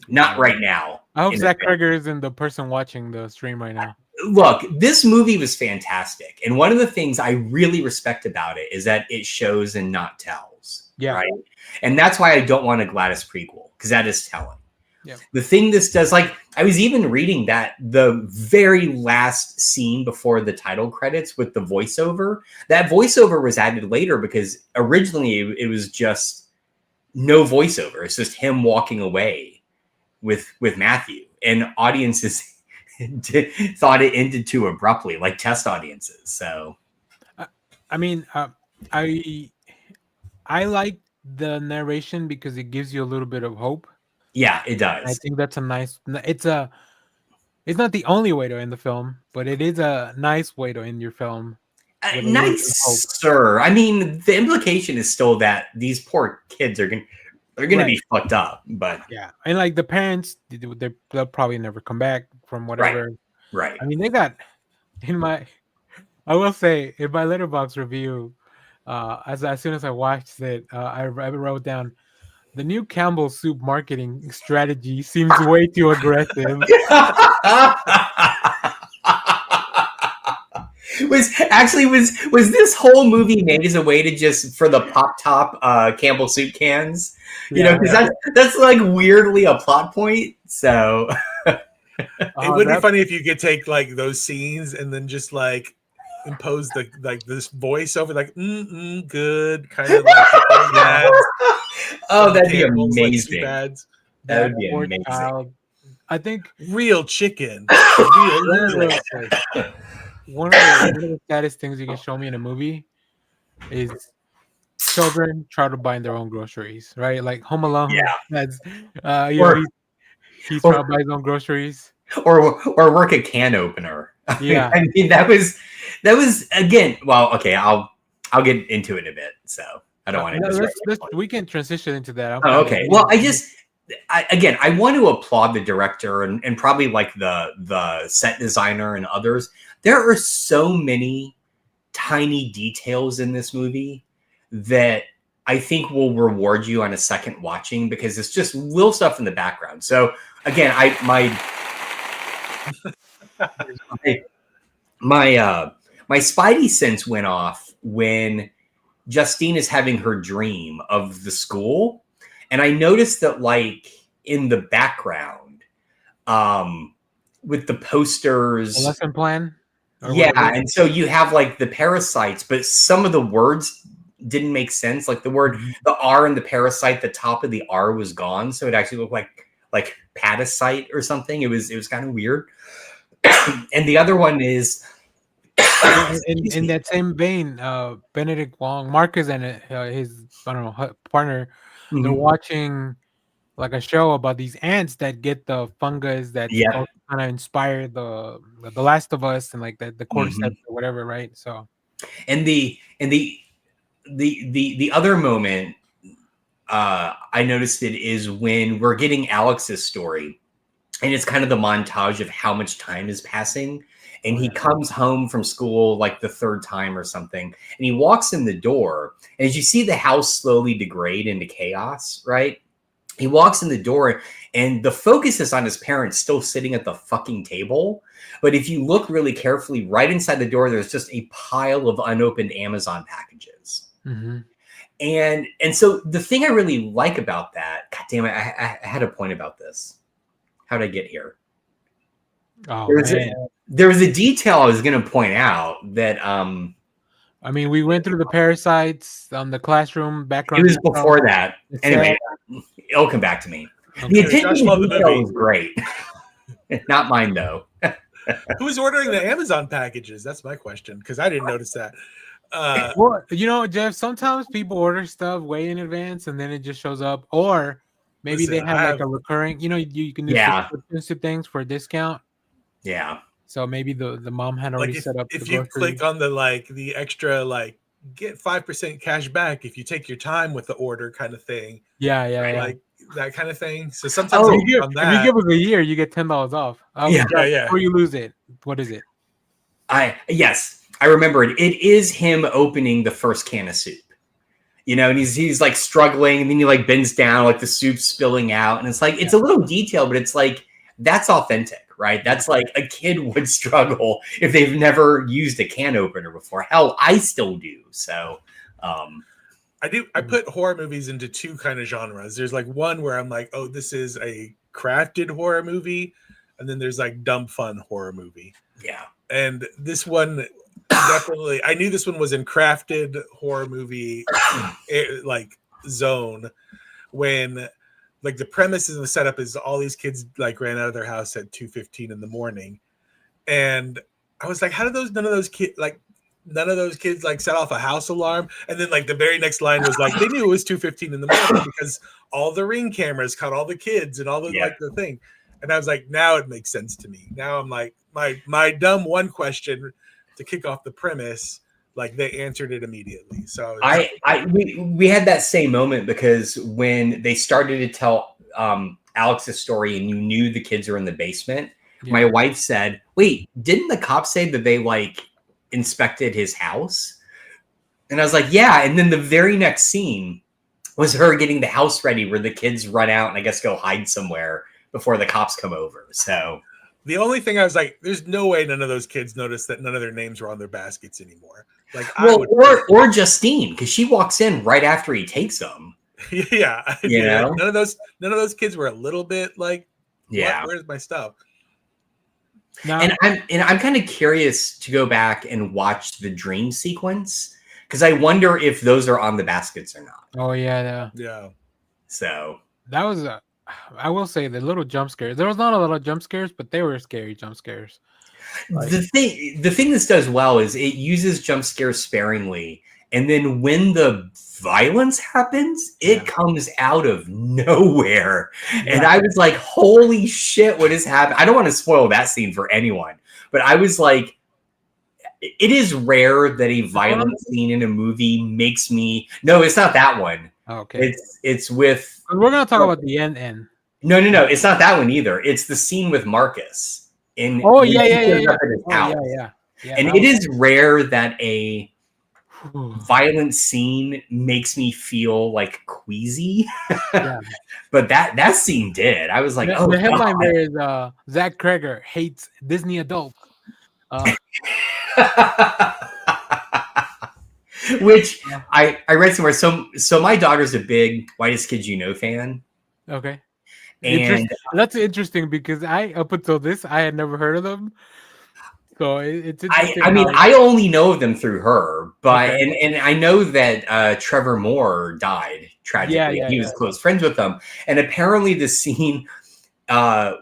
not right now. I hope Zach Cregger isn't the person watching the stream right now. Look, this movie was fantastic, and one of the things I really respect about it is that it shows and not tells. Yeah, right. And that's why I don't want a Gladys prequel, because that is telling. Yeah. The thing this does, like I was even reading that the very last scene before the title credits with the voiceover, that voiceover was added later because originally it was just no voiceover. It's just him walking away with Matthew, and audiences thought it ended too abruptly, like test audiences. So, I mean, I like the narration because it gives you a little bit of hope. Yeah, it does. I think that's a nice. It's not the only way to end the film, but it is a nice way to end your film. Nice, sir. I mean, the implication is still that these poor kids are gonna be fucked up. But yeah, and like the parents, they'll probably never come back from whatever. Right. I mean, they got I will say in my Letterboxd review, as soon as I watched it, I wrote down, the new Campbell soup marketing strategy seems way too aggressive. Was this whole movie made as a way to just for the pop top Campbell soup cans? You know, because that's like weirdly a plot point. So it would be funny if you could take like those scenes and then just like impose this voice over like good kind of like oh, that'd be amazing. Like that would be amazing. Child. I think real chicken. One of the saddest things you can show me in a movie is children try to buy their own groceries, right? Like Home Alone. Yeah. That's he's trying to buy his own groceries. Or work a can opener. Yeah. I mean that was again. Well, okay, I'll get into it a bit. So I don't want to. We can transition into that. Oh, okay. Well, I want to applaud the director and probably like the set designer and others. There are so many tiny details in this movie that I think will reward you on a second watching because it's just little stuff in the background. So again, my spidey sense went off when Justine is having her dream of the school, and I noticed that like in the background, with the posters, a lesson plan. And so you have like the parasites, but some of the words didn't make sense. Like the R in the parasite, the top of the R was gone, so it actually looked like parasite or something. It was kind of weird. And the other one is in that same vein, Benedict Wong, Marcus and his partner, they're watching like a show about these ants that get the fungus that kind of inspired the Last of Us and like the cordyceps or whatever, right? So, and the other moment I noticed it is when we're getting Alex's story, and it's kind of the montage of how much time is passing. And he comes home from school like the third time or something, and he walks in the door, and as you see the house slowly degrade into chaos, right? He walks in the door, and the focus is on his parents still sitting at the fucking table. But if you look really carefully, right inside the door, there's just a pile of unopened Amazon packages. Mm-hmm. And so the thing I really like about that, God damn it, I had a point about this. How did I get here? Oh, there was a detail I was going to point out that I mean, we went through the parasites on the classroom background. It was before that. Anyway, it'll come back to me. Okay. The attention to detail was great. Not mine, though. Who's ordering the Amazon packages? That's my question, because I didn't notice that. Well, Jeff, sometimes people order stuff way in advance and then it just shows up, or maybe Listen, they have like a recurring. You can do subscriptions to things for a discount. Yeah. So maybe the mom had already like set up. if the you grocery. click on the extra get 5% cash back if you take your time with the order kind of thing. Yeah. Like that kind of thing. So sometimes if you give us a year, you get $10 off. Yeah. Before you lose it, what is it? Yes, I remember it. It is him opening the first can of soup. And he's like struggling, and then he like bends down, like the soup's spilling out, and it's like it's a little detail, but it's like that's authentic, right? That's like a kid would struggle if they've never used a can opener before. Hell, I still do. So I put horror movies into two kind of genres. There's like one where I'm like, oh, this is a crafted horror movie, and then there's like dumb fun horror movie. Yeah. And this one definitely, I knew this one was in crafted horror movie like zone, when like the premise and the setup is all these kids like ran out of their house at 2:15 in the morning, and I was like, how did none of those kids like set off a house alarm? And then like the very next line was like, they knew it was 2:15 in the morning because all the Ring cameras caught all the kids and all the like the thing. And I was like, now it makes sense to me. Now I'm like, my dumb one question to kick off the premise, like they answered it immediately. So we had that same moment, because when they started to tell Alex's story and you knew the kids are in the basement, my wife said, wait, didn't the cops say that they like inspected his house? And I was like, yeah. And then the very next scene was her getting the house ready where the kids run out and I guess go hide somewhere before the cops come over. So the only thing I was like, there's no way none of those kids noticed that none of their names were on their baskets anymore. Like, or Justine, because she walks in right after he takes them. Yeah, none of those kids were a little bit like, where's my stuff? No. And I'm kind of curious to go back and watch the dream sequence, because I wonder if those are on the baskets or not. Oh yeah. So that was I will say the little jump scares. There was not a lot of jump scares, but they were scary jump scares. Like, the thing this does well is it uses jump scares sparingly, and then when the violence happens, it comes out of nowhere. And I was like, holy shit, what is happening? I don't want to spoil that scene for anyone, but I was like, it is rare that a violent scene in a movie makes me. No, it's not that one. Okay. It's with. We're gonna talk about the end. No, it's not that one either. It's the scene with Marcus. Yeah. And it is rare that a violent scene makes me feel like queasy. But that scene did. I was like, the headline there is Zach Cregger hates Disney adults. Which I read somewhere. So my daughter's a big Whitest Kids You Know fan. Okay. And that's interesting because up until this I had never heard of them. So it's interesting. I mean, I only know of them through her, but and I know that Trevor Moore died tragically. He was close friends with them, and apparently the scene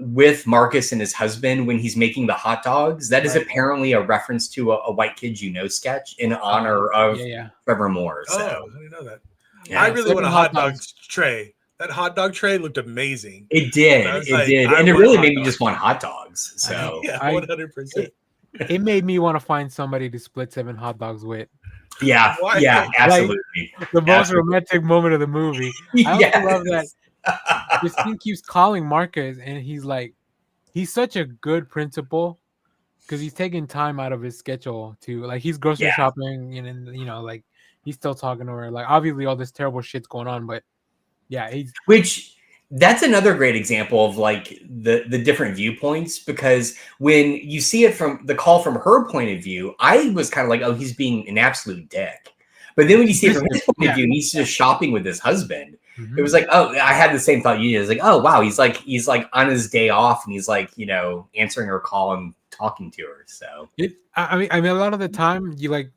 with Marcus and his husband when he's making the hot dogs, that is apparently a reference to a White Kids You Know sketch in honor of Trevor Moore. So I didn't know that. I really want a hot dog tray. That hot dog tray looked amazing. It did. And it really made me just want hot dogs. So 100%. It made me want to find somebody to split 7 hot dogs with. Yeah, absolutely. Like, the most romantic moment of the movie. I also love that Christine keeps calling Marcus, and he's such a good principal because he's taking time out of his schedule to he's grocery shopping, and like he's still talking to her. Like obviously all this terrible shit's going on, but that's another great example of like the different viewpoints, because when you see it from the call from her point of view, I was kind of like, oh, he's being an absolute dick. But then when you see it from his point of view, and he's just shopping with his husband, it was like, oh, I had the same thought you did. It's like, oh wow, he's like on his day off, and he's like, answering her call and talking to her. So I mean, a lot of the time you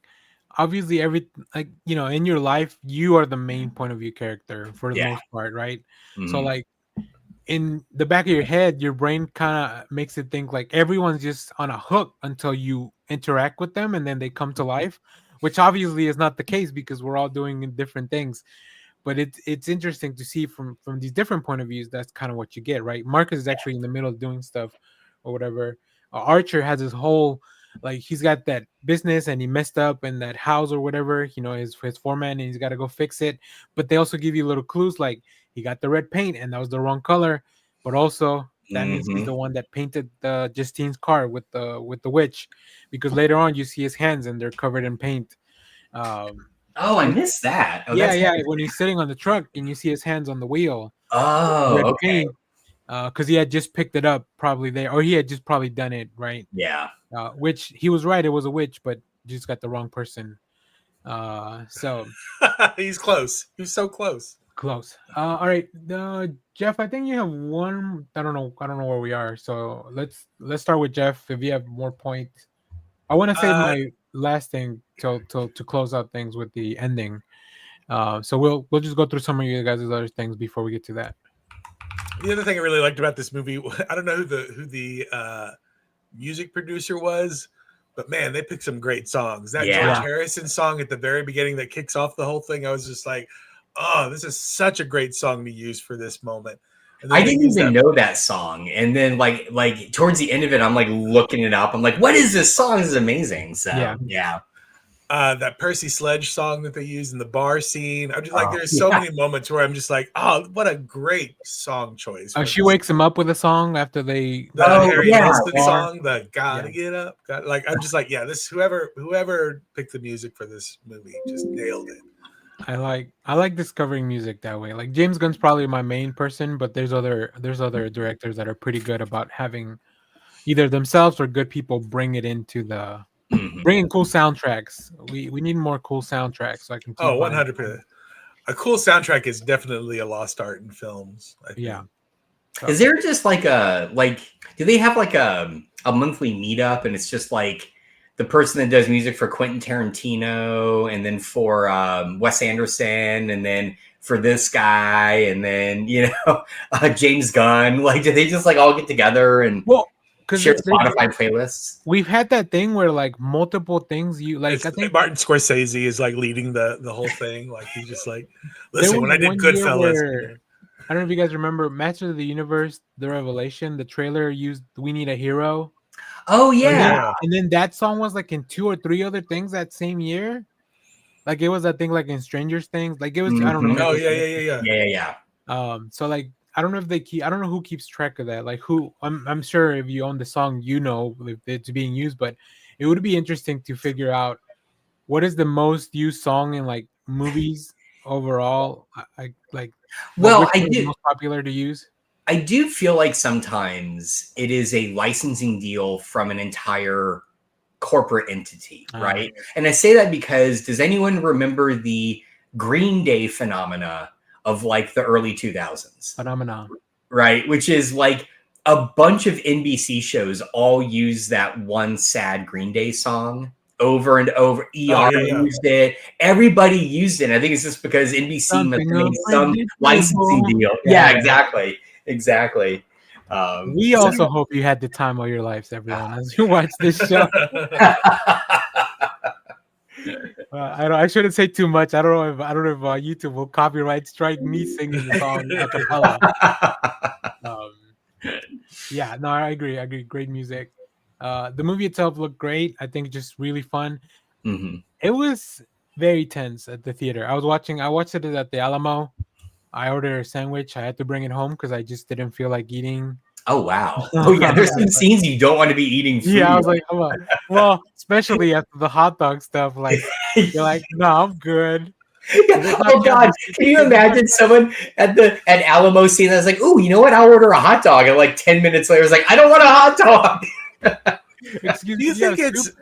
obviously in your life you are the main point of view character for the most part, right? So in the back of your head, your brain kind of makes it think like everyone's just on a hook until you interact with them and then they come to life. which obviously is not the case because we're all doing different things. But it's interesting to see from these different point of views. That's kind of what you get, right? Marcus is actually in the middle of doing stuff or whatever. Archer has his whole, like, he's got that business and he messed up in that house or whatever, his foreman, and he's got to go fix it. But they also give you little clues, like he got the red paint and that was the wrong color, but also that means he's the one that painted Justine's car with the witch, because later on you see his hands and they're covered in paint. Oh, I missed that. Oh, yeah. When he's sitting on the truck and you see his hands on the wheel. Oh, red okay. paint, because he had just picked it up probably there, or he had just probably done it, right? Yeah. Which he was right, it was a witch, but just got the wrong person. So he's close. He's so close. All right, Jeff, I think you have one. I don't know where we are. So let's start with Jeff. If you have more points, I want to say my last thing to close out things with the ending. So we'll just go through some of you guys' other things before we get to that. The other thing I really liked about this movie, I don't know who the music producer was, but man, they picked some great songs. That George Harrison song at the very beginning that kicks off the whole thing, I was just like, oh, this is such a great song to use for this moment. I didn't even know that song, and then like towards the end of it, I'm like looking it up. I'm like, what is this song? This is amazing. So yeah. That Percy Sledge song that they use in the bar scene. I'm just like, there's so many moments where I'm just like, oh, what a great song choice. She wakes him up with a song after the Harry Nilsson song, the Gotta Get Up. Like, I'm just like, yeah, this whoever picked the music for this movie just nailed it. I like discovering music that way. Like James Gunn's probably my main person, but there's other directors that are pretty good about having either themselves or good people bring it into the bringing cool soundtracks. We need more cool soundtracks. So I can 100%. A cool soundtrack is definitely a lost art in films. Yeah. Is there just like do they have like a monthly meetup, and it's just like the person that does music for Quentin Tarantino, and then for Wes Anderson, and then for this guy, and then James Gunn? Like, do they just like all get together and share Spotify playlists? We've had that thing where like multiple things you like. I think Martin Scorsese is like leading the whole thing. Like he's just like, listen, when I did Goodfellas. I don't know if you guys remember Masters of the Universe, The Revelation. The trailer used "We Need a Hero." Oh yeah, and then that song was like in 2 or 3 other things that same year. Like it was that thing like in Stranger Things. Like it was I don't know. Oh yeah. So like I don't know if I don't know who keeps track of that. Like who I'm sure if you own the song, if it's being used, but it would be interesting to figure out what is the most used song in like movies overall. I do most popular to use. I do feel like sometimes it is a licensing deal from an entire corporate entity, right? And I say that because does anyone remember the Green Day phenomena of like the early 2000s? Phenomenon. Right, which is like a bunch of NBC shows all use that one sad Green Day song over and over. Used it. Everybody used it. I think it's just because NBC made some licensing deal. Yeah, exactly. We also hope you had the time of your lives, everyone, as you watch this show. I shouldn't say too much. I don't know if YouTube will copyright strike me singing the song a cappella. Yeah, no, I agree. Great music. The movie itself looked great. I think just really fun. Mm-hmm. It was very tense at the theater. I watched it at the Alamo. I ordered a sandwich. I had to bring it home because I just didn't feel like eating. Oh wow! Oh yeah, there's some scenes you don't want to be eating food. Yeah, I was like, well, especially after the hot dog stuff. Like, you're like, no, I'm good. Oh God! Can you imagine someone at Alamo scene that's like, "Ooh, you know what? I'll order a hot dog," and like 10 minutes later, it's like, "I don't want a hot dog." Excuse me. Do you think it's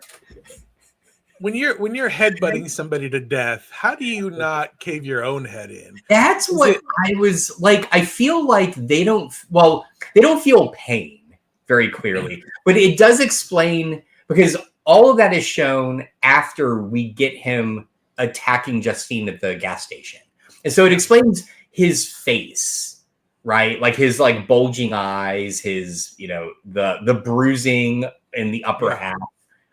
when you're headbutting somebody to death? How do you not cave your own head in? That's what I was like. I feel like they don't feel pain very clearly, but it does explain because all of that is shown after we get him attacking Justine at the gas station, and so it explains his face, right? Like his like bulging eyes, his the bruising in the upper half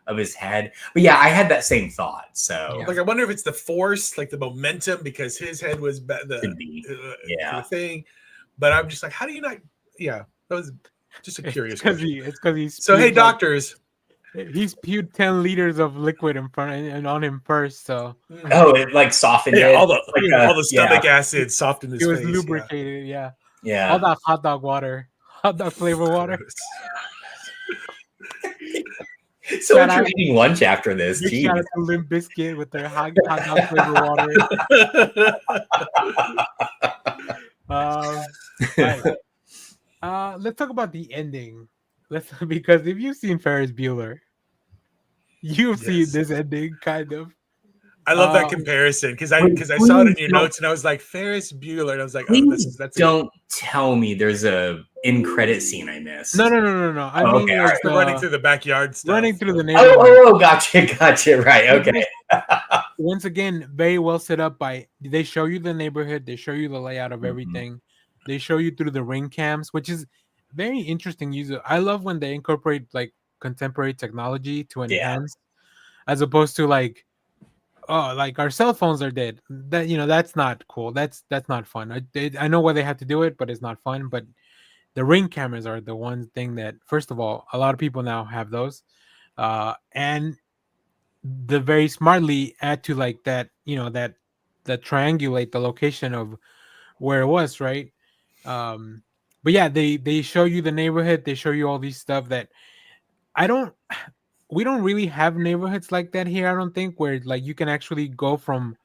of his head. But yeah, I had that same thought. So like, I wonder if it's the force, like the momentum, because his head was could be. the thing. But I'm just like, how do you not? Yeah, that was just a curious question. It's because he's So hey, doctors. He spewed 10 liters of liquid in front and on him first, so it like softened it. All the stomach acid softened his it was face. lubricated. Yeah. Yeah. All that hot dog flavor water. So what you're eating lunch after this? Big shout out to Limp Bizkit with their hot dog flavor water. Let's talk about the ending. Because if you've seen Ferris Bueller, you've seen this ending kind of. I love that comparison because I saw it in your notes and I was like Ferris Bueller and I was like, that's don't tell me there's a end credit scene I missed. No. I mean, like running through the backyard stuff. Running through the neighborhood. Oh, gotcha. Right, okay. Once again, very well set up by. They show you the neighborhood. They show you the layout of everything. They show you through the ring cams, which is very interesting use. I love when they incorporate like contemporary technology to enhance, as opposed to like, oh, like our cell phones are dead. That that's not cool. That's not fun. I know why they have to do it, but it's not fun. But the ring cameras are the one thing that, first of all, a lot of people now have those, and the very smartly add to like that. That triangulate the location of where it was, right? But yeah, they show you the neighborhood. They show you all these stuff that we don't really have neighborhoods like that here. I don't think, where like you can actually go from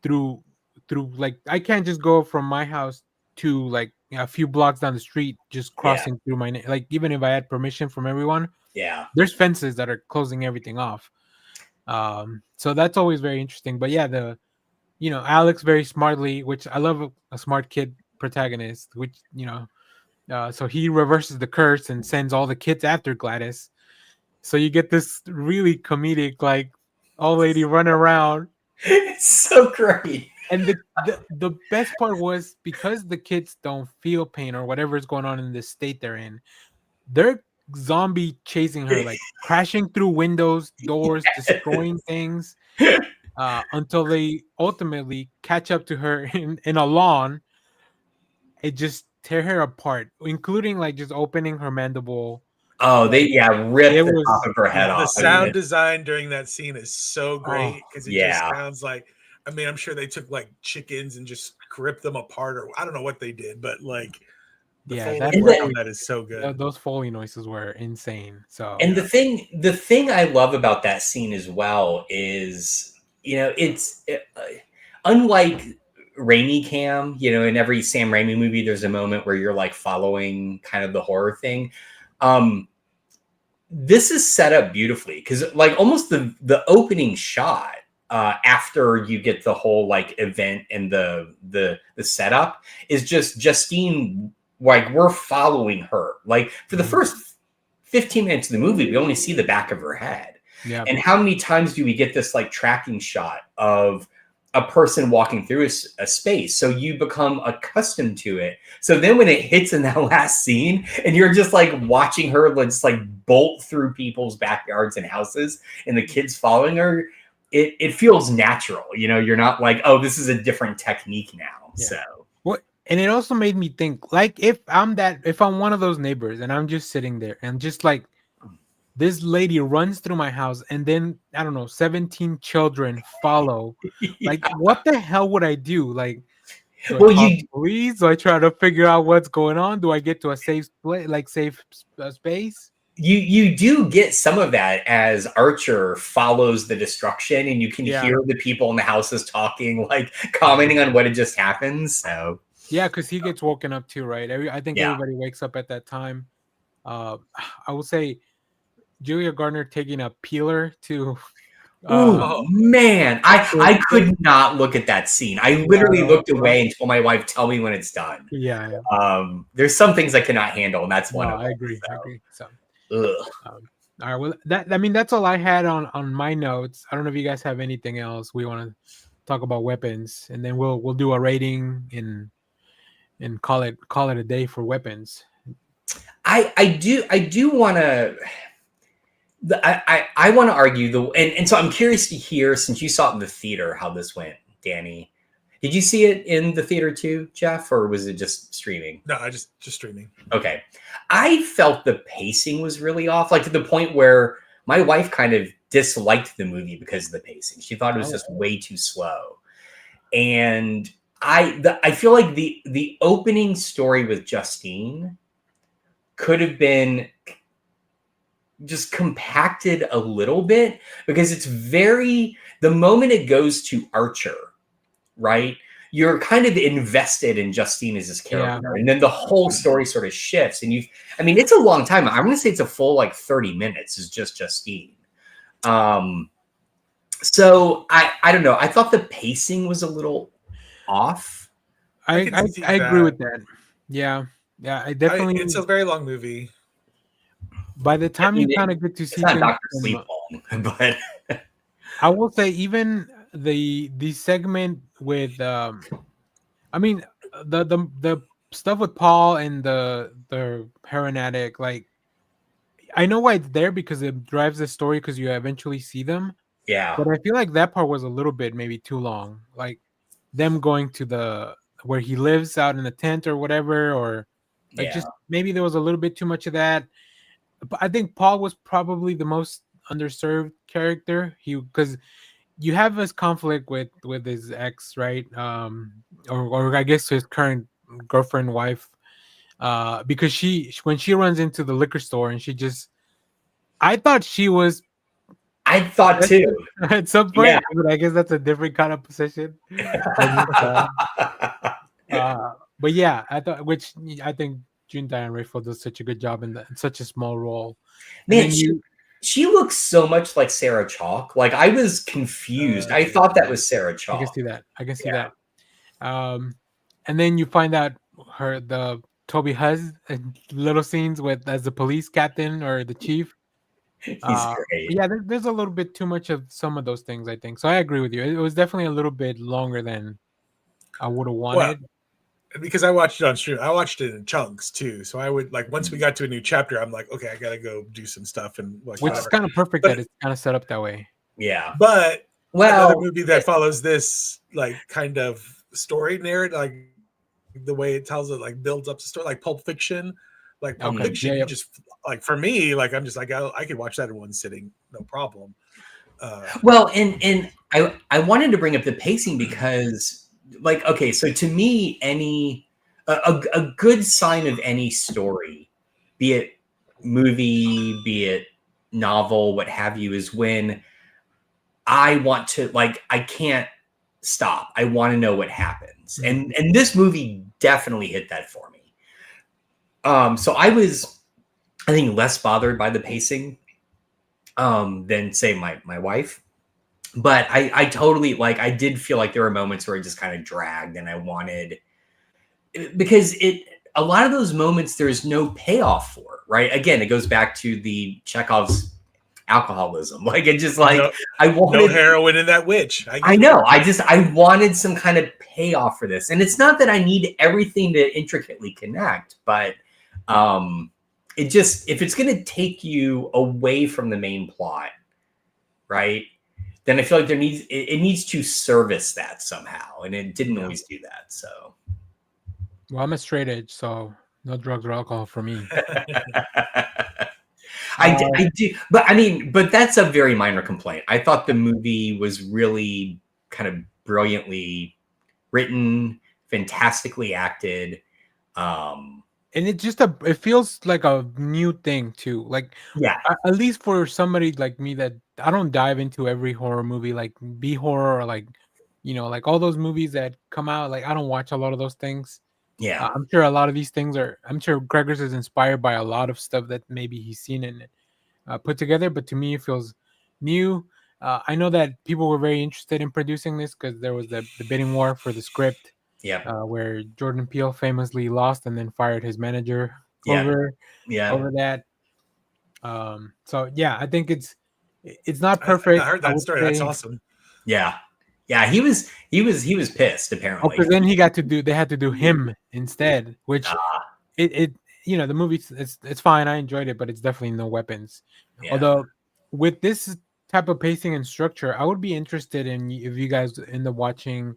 through like, I can't just go from my house to like a few blocks down the street, just crossing through my like, even if I had permission from everyone. Yeah, there's fences that are closing everything off. So that's always very interesting. But yeah, Alex very smartly, which I love a smart kid protagonist, which so he reverses the curse and sends all the kids after Gladys. So you get this really comedic, like, old lady running around. It's so great. And the best part was, because the kids don't feel pain or whatever is going on in the state they're in, they're zombie chasing her, like crashing through windows, doors, destroying things, until they ultimately catch up to her in a lawn. It just tear her apart, including like just opening her mandible. Oh, they ripped the top of her head off. The sound design during that scene is so great because it just sounds like, I mean, I'm sure they took like chickens and just ripped them apart, or I don't know what they did, but like that is so good. Those Foley noises were insane. So, and the thing I love about that scene as well is, it's unlike Raimi Cam, in every Sam Raimi movie, there's a moment where you're like following kind of the horror thing. This is set up beautifully because like almost the opening shot after you get the whole like event and the setup is just Justine, like we're following her. Like for the first 15 minutes of the movie, we only see the back of her head. Yeah. And how many times do we get this like tracking shot of a person walking through a space? So you become accustomed to it. So then when it hits in that last scene and you're just like watching her just like bolt through people's backyards and houses and the kids following her, it feels natural. You're not like, oh, this is a different technique now. Yeah. So what? And it also made me think, like, if I'm one of those neighbors and I'm just sitting there and just like, this lady runs through my house and then, I don't know, 17 children follow. Like, what the hell would I do? Like, please, do I try to figure out what's going on? Do I get to a safe space? You do get some of that as Archer follows the destruction and you can hear the people in the houses talking, like commenting on what had just happened. So yeah, because he gets woken up too, right? I think everybody wakes up at that time. I will say, Julia Garner taking a peeler to. Oh man, I could not look at that scene. I literally looked away and told my wife, "Tell me when it's done." Yeah. There's some things I cannot handle, and that's one of them. I agree. So, all right. Well, that's all I had on my notes. I don't know if you guys have anything else we want to talk about weapons, and then we'll do a rating and call it a day for weapons. I do want to. I want to argue and so I'm curious to hear, since you saw it in the theater, how this went, Danny. Did you see it in the theater too, Jeff, or was it just streaming? No, I just streaming. Okay. I felt the pacing was really off, like to the point where my wife kind of disliked the movie because of the pacing. She thought it was just way too slow. And I feel like the opening story with Justine could have been just compacted a little bit, because it's the moment it goes to Archer, right? You're kind of invested in Justine as his character. Yeah. And then the whole story sort of shifts. And it's a long time. I'm going to say it's a full like 30 minutes is just Justine. So I don't know. I thought the pacing was a little off. I agree with that. Yeah. I definitely. It's a very long movie. By the time you kind of get to see things, Dr. Sleep long, but I will say even the segment with the stuff with Paul and the heroin addict, like I know why it's there, because it drives the story, because you eventually see them. Yeah. But I feel like that part was a little bit maybe too long. Like them going to where he lives out in the tent or whatever, or like just maybe there was a little bit too much of that. But I think Paul was probably the most underserved character. Because you have this conflict with his ex, right? Or I guess his current girlfriend, wife. Because when she runs into the liquor store and I thought too at some point, but I guess that's a different kind of position. But yeah, I think June Diane Raphael does such a good job in such a small role. Man, she looks so much like Sarah Chalk. Like I was confused. I thought that was Sarah Chalk. I can see that. And then you find out the Toby Huz little scenes as the police captain or the chief. He's great. Yeah, there's a little bit too much of some of those things, I think. So I agree with you. It was definitely a little bit longer than I would have wanted. Well, because I watched it on stream, I watched it in chunks too. So I would once we got to a new chapter, I'm like, okay, I gotta go do some stuff, and which is kind of perfect that it's kind of set up that way. Yeah, but another movie that follows this kind of story narrative, the way it tells it, builds up the story, like Pulp Fiction. Pulp Fiction, you just for me, I'm just I could watch that in one sitting, no problem. Well, and I wanted to bring up the pacing because. Okay, so to me, a good sign of any story, be it movie, be it novel, what have you, is when I want to I can't stop. I want to know what happens, and this movie definitely hit that for me. So I was, I think, less bothered by the pacing than say my wife. But I totally I did feel like there were moments where it just kind of dragged, and I wanted, because a lot of those moments there's no payoff for, right? Again, it goes back to the Chekhov's alcoholism. It just I wanted no heroin in that witch. I know. I wanted some kind of payoff for this, and it's not that I need everything to intricately connect, but it just, if it's going to take you away from the main plot, right? Then I feel like it needs to service that somehow, and it didn't always do that. So, well, I'm a straight edge, so no drugs or alcohol for me. I do, but that's a very minor complaint. I thought the movie was really kind of brilliantly written, fantastically acted, and it feels like a new thing too. At least for somebody like me that I don't dive into every horror movie, like B horror or all those movies that come out. I don't watch a lot of those things. Yeah, I'm sure a lot of these things I'm sure Cregger's is inspired by a lot of stuff that maybe he's seen and put together. But to me, it feels new. I know that people were very interested in producing this because there was the bidding war for the script. Yeah, where Jordan Peele famously lost and then fired his manager over that. So yeah, I think it's not perfect. I heard that story. That's awesome. Yeah, he was pissed apparently. Because then they had to do him instead, which the movie it's fine. I enjoyed it, but it's definitely no weapons. Yeah. Although with this type of pacing and structure, I would be interested in if you guys end up watching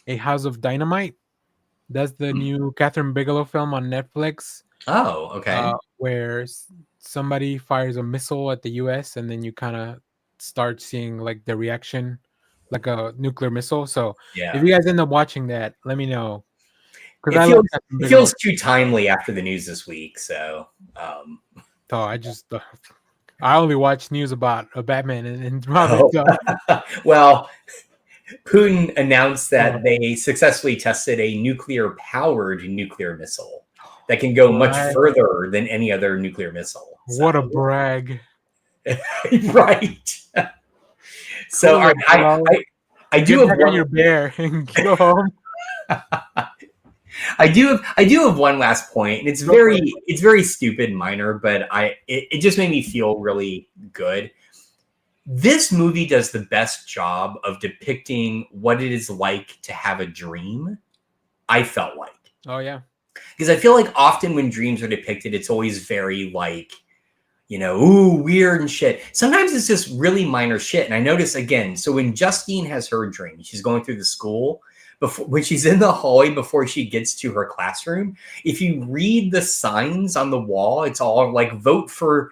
A House of Dynamite. That's the new Catherine Bigelow film on Netflix. Oh, okay. Where somebody fires a missile at the U.S. and then you kind of start seeing like the reaction, like a nuclear missile. So Yeah. if you guys end up watching that, let me know. Because it feels too timely after the news this week. So, so I only watch news about a Batman and Robin. So. Well, Putin announced that they successfully tested a nuclear-powered nuclear missile that can go much further than any other nuclear missile. So. What a brag! Right. So, Cool, all right, I do have one. Your bear and go home. I do have one last point, and it's very stupid and minor, but it just made me feel really good. This movie does the best job of depicting what it is like to have a dream. I felt like. Oh yeah. Because I feel like often when dreams are depicted, it's always very like, ooh, weird and shit. Sometimes it's just really minor shit. And I notice again, so when Justine has her dream, she's going through the school, when she's in the hallway before she gets to her classroom, if you read the signs on the wall, it's all like vote for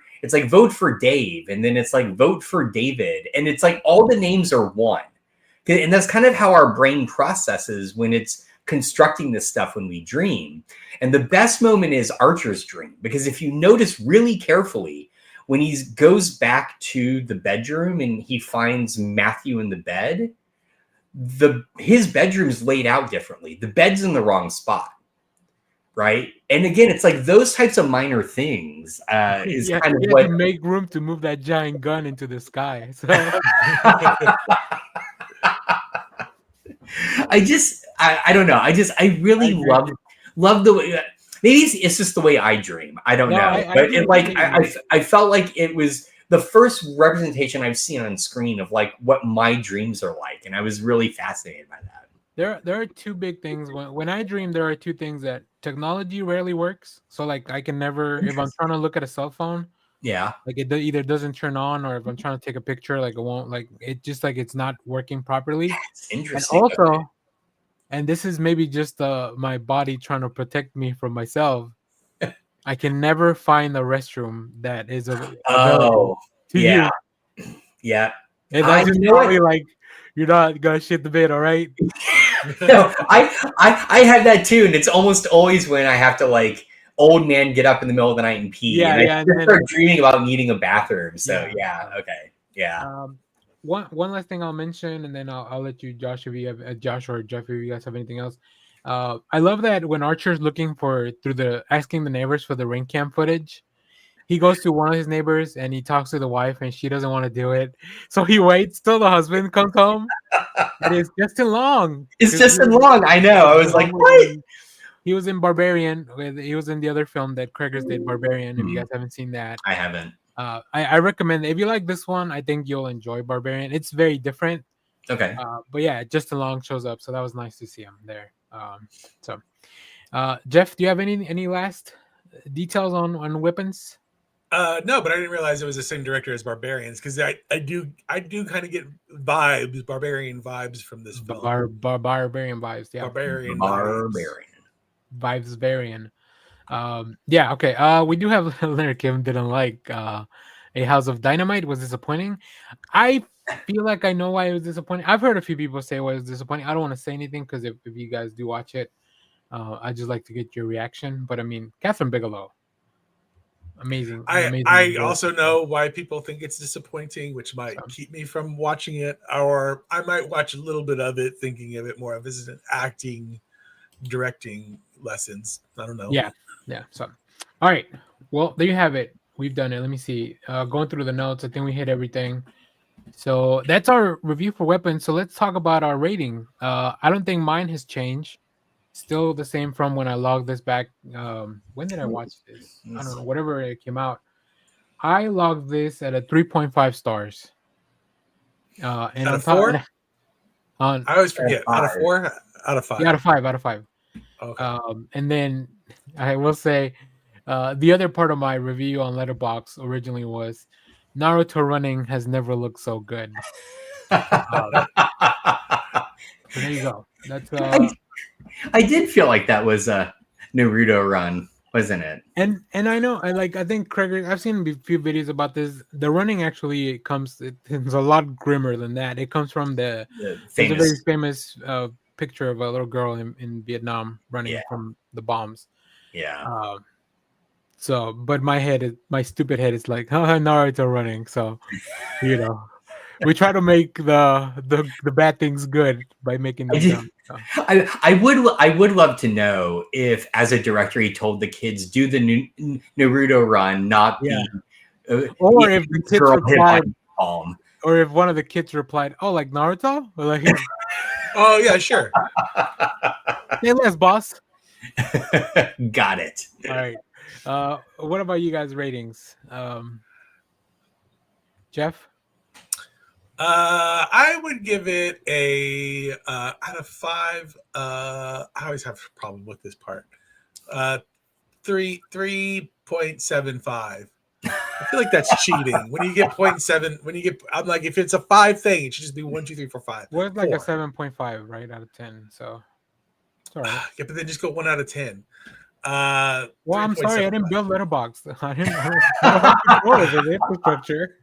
Dave. And then it's like vote for David. And it's like all the names are one. And that's kind of how our brain processes when it's constructing this stuff when we dream. And the best moment is Archer's dream, because if you notice really carefully, when he goes back to the bedroom and he finds Matthew in the bed, his bedroom's laid out differently. The bed's in the wrong spot, right? And again, it's like those types of minor things is kind of what make room to move that giant gun into the sky. So. I don't know. I really love the way. Maybe it's just the way I dream. I don't know. I felt like it was the first representation I've seen on screen of like what my dreams are like, and I was really fascinated by that. There are two big things when I dream. There are two things that technology rarely works. So like I can never, if I'm trying to look at a cell phone, like it either doesn't turn on, or if I'm trying to take a picture, like it won't, like it just like it's not working properly. That's interesting. And also, and this is maybe just my body trying to protect me from myself. I can never find the restroom that is available to you. Yeah. And that's just probably like you're not gonna shit the bed, all right? No, I had that too, and it's almost always when I have to like old man get up in the middle of the night and pee. I start dreaming about needing a bathroom. So One last thing I'll mention, and then I'll let you, Josh, if you have Josh or Jeff, if you guys have anything else. I love that when Archer's looking asking the neighbors for the ring cam footage, he goes to one of his neighbors and he talks to the wife, and she doesn't want to do it, so he waits till the husband comes home. And it's Justin Long. It's Justin Long. I know. I was like, what? He was in Barbarian. He was in the other film that Cregger's did, Barbarian. If you guys haven't seen that, I haven't. I recommend, if you like this one, I think you'll enjoy Barbarian. It's very different. Okay. But yeah, Justin Long shows up, so that was nice to see him there. Jeff, do you have any last details on weapons? No, but I didn't realize it was the same director as Barbarians, because I do kind of get Barbarian vibes from this film. Barbarian vibes, yeah. Barbarian. Vibes Varian. Yeah, okay. We do have Leonard Kim didn't like A House of Dynamite, was disappointing. I feel like I know why it was disappointing. I've heard a few people say why it was disappointing. I don't want to say anything because if you guys do watch it, I just like to get your reaction. But I mean, Catherine Bigelow, amazing. I also know why people think it's disappointing, which might keep me from watching it, or I might watch a little bit of it, thinking of it more of as an acting, directing lessons. I don't know. Yeah. So, all right. Well, there you have it. We've done it. Let me see. Going through the notes, I think we hit everything. So that's our review for weapons. So let's talk about our rating. I don't think mine has changed. Still the same from when I logged this back. When did I watch this? I don't know. Whatever it came out. I logged this at a 3.5 stars. And out of 4? I always forget. Out of 4? Out of 5. Yeah, out of 5. Okay. And then I will say the other part of my review on Letterboxd originally was Naruto running has never looked so good. So there you go. That's I did feel like that was a Naruto run, wasn't it? and I know I think Cregger. I've seen a few videos about this. The running actually it's a lot grimmer than that. It comes from The there's a very famous, famous picture of a little girl in Vietnam running Yeah. from the bombs. yeah. So, but my stupid head is like, Naruto running. So, we try to make the bad things good by making them dumb. So. I would love to know if, as a director, he told the kids do the Naruto run, not Yeah. the Or if the kids girl hit replied, by palm. or if one of the kids replied, "Oh, like Naruto," or like, Oh yeah, sure. "Say less, boss." Got it. All right. What about you guys' ratings? Jeff? I would give it a out of 5. I always have a problem with this part. 3.75. I feel like that's cheating. When you get 0.7, I'm like, if it's a 5 thing, it should just be 1, 2, 3, 4, 5. Well, it's like a 4. 7.5, right, out of 10. So it's all right. Yeah, but then just go 1 out of 10. Well, I'm sorry, I didn't 3.75. build Letterboxd. I didn't have control over the infrastructure.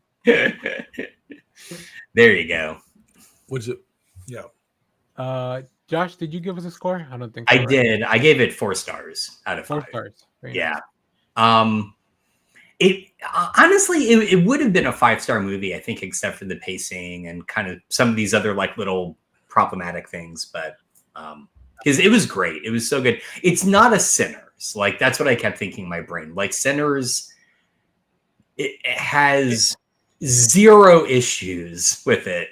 There you go. What's it? Yeah. Josh, did you give us a score? I don't think so, I right? did. I gave it 4 stars out of 4 5. stars. Very Yeah. nice. It honestly, it would have been a 5-star movie, I think, except for the pacing and kind of some of these other like little problematic things. But because it was great, it was so good. It's not a Sinners. Like that's what I kept thinking in my brain. Like Sinners, it has 0 issues with it,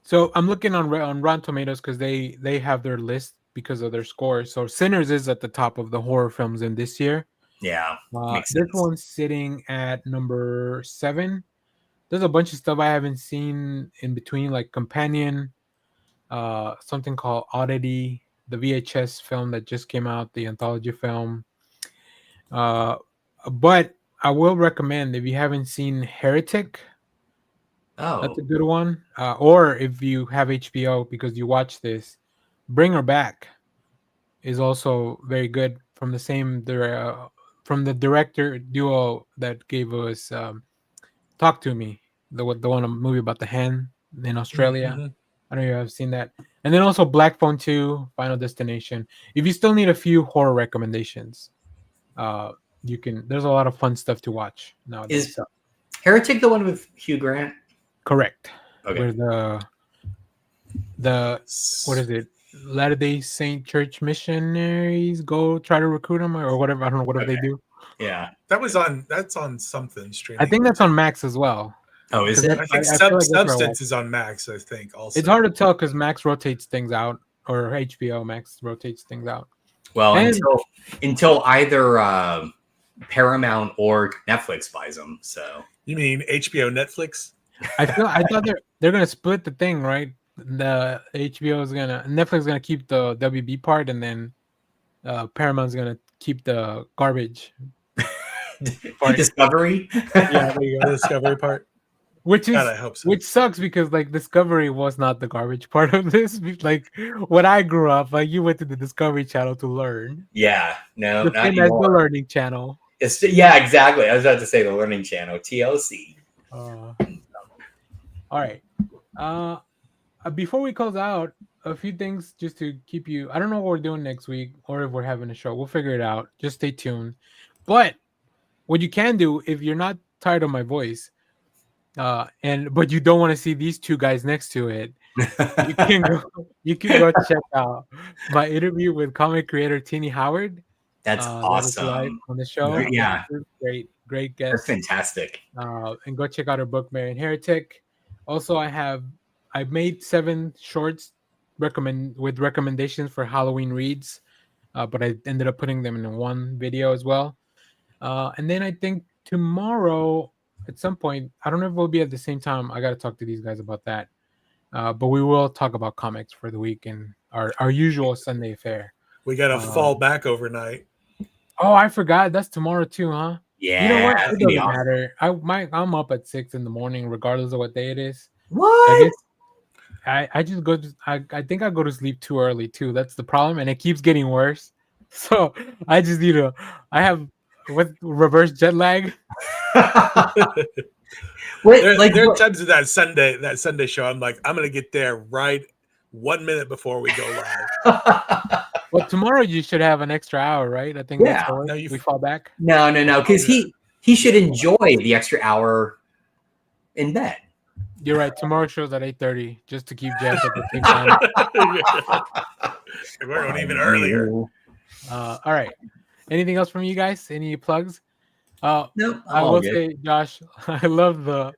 So I'm looking on Rotten Tomatoes because they have their list because of their score. So Sinners is at the top of the horror films in this year. Yeah, makes This sense. one's sitting at number 7. There's a bunch of stuff I haven't seen in between, like Companion, something called Oddity, the VHS film that just came out, the anthology film. But I will recommend, if you haven't seen Heretic, that's a Oh, good one. Or if you have HBO because you watch this, Bring Her Back is also very good from from the director duo that gave us Talk to Me, the one movie about the hen in Australia. Mhm. I don't know if you've seen that. And then also Black Phone 2, Final Destination. If you still need a few horror recommendations, you can. There's a lot of fun stuff to watch nowadays. is Heretic the one with Hugh Grant? Correct. Okay. Where the what is it? Latter-day Saint Church missionaries go try to recruit them or whatever. I don't know whatever they do. Yeah. That's on something streaming. I think that's on Max as well. Oh, is 'Cause it? I think I feel like that's where I Substance is on Max, I think, also. It's hard to tell because Max rotates things out, or HBO Max rotates things out. Well, And- until either Paramount or Netflix buys them. So You mean HBO Netflix? I thought they're gonna split the thing, right? The Netflix is gonna keep the WB part, and then Paramount's gonna keep the garbage. Part. Discovery. Yeah, there you The go. Discovery part? Which is God, I hope so. which sucks because like Discovery was not the garbage part of this. Like when I grew up, like you went to the Discovery Channel to learn. Yeah. No, The not same as the anymore. Learning Channel. Yeah, exactly. I was about to say the Learning Channel, TLC. All right. Before we close out, a few things just to keep you. I don't know what we're doing next week or if we're having a show. We'll figure it out. Just stay tuned. But what you can do if you're not tired of my voice, but you don't want to see these two guys next to it, you can go check out my interview with comic creator Tini Howard. That's That was live awesome. on the show. Yeah. Great That's guest. fantastic. And go check out her book, Marian Heretic. Also, I've made 7 shorts with recommendations for Halloween reads, but I ended up putting them in one video as well. And then I think tomorrow at some point, I don't know if we'll be at the same time. I got to talk to these guys about that. But we will talk about comics for the week and our usual Sunday affair. We got to fall back overnight. Oh, I forgot. That's tomorrow too, huh? Yeah, You know what? it's It gonna be doesn't awesome. matter. I'm up at 6 in the morning, regardless of what day it is. I What? guess I just go to I think I go to sleep too early too. That's the problem, and it keeps getting worse. So I just need to. I have with reverse jet lag. There are times of that Sunday show. I'm like, I'm gonna get there right 1 minute before we go live. Well, tomorrow you should have an extra hour, right? I think that's how we fall back. No, because he should enjoy the extra hour in bed. You're right. Tomorrow shows at 8:30, just to keep Jeff at the same time. We're going even earlier. All right. Anything else from you guys? Any plugs? No, I will say, Josh, I love the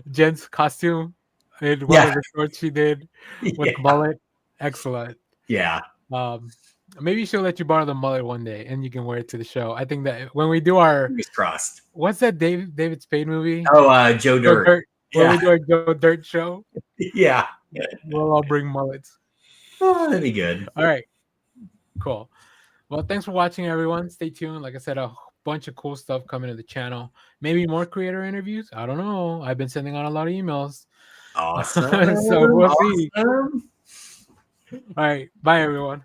Jen's costume and one of the shorts she did with the mullet. Excellent. Yeah. Maybe she'll let you borrow the mullet one day and you can wear it to the show. I think that when we do our fingers crossed. What's that David Spade movie? Oh, Joe Dirt. When we do our Joe Dirt show. Yeah. We'll all bring mullets. Oh, that'd be good. All right. Cool. Well, thanks for watching, everyone. Stay tuned. Like I said, a bunch of cool stuff coming to the channel. Maybe more creator interviews. I don't know. I've been sending out a lot of emails. Awesome. So we'll see. All right. Bye, everyone.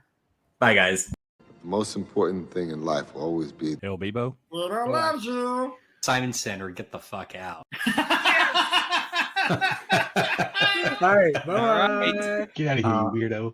Bye, guys. The most important thing in life will always be El Bebo. I love you. Simon Center, get the fuck out. All right. Bye. Get out of here, you weirdo.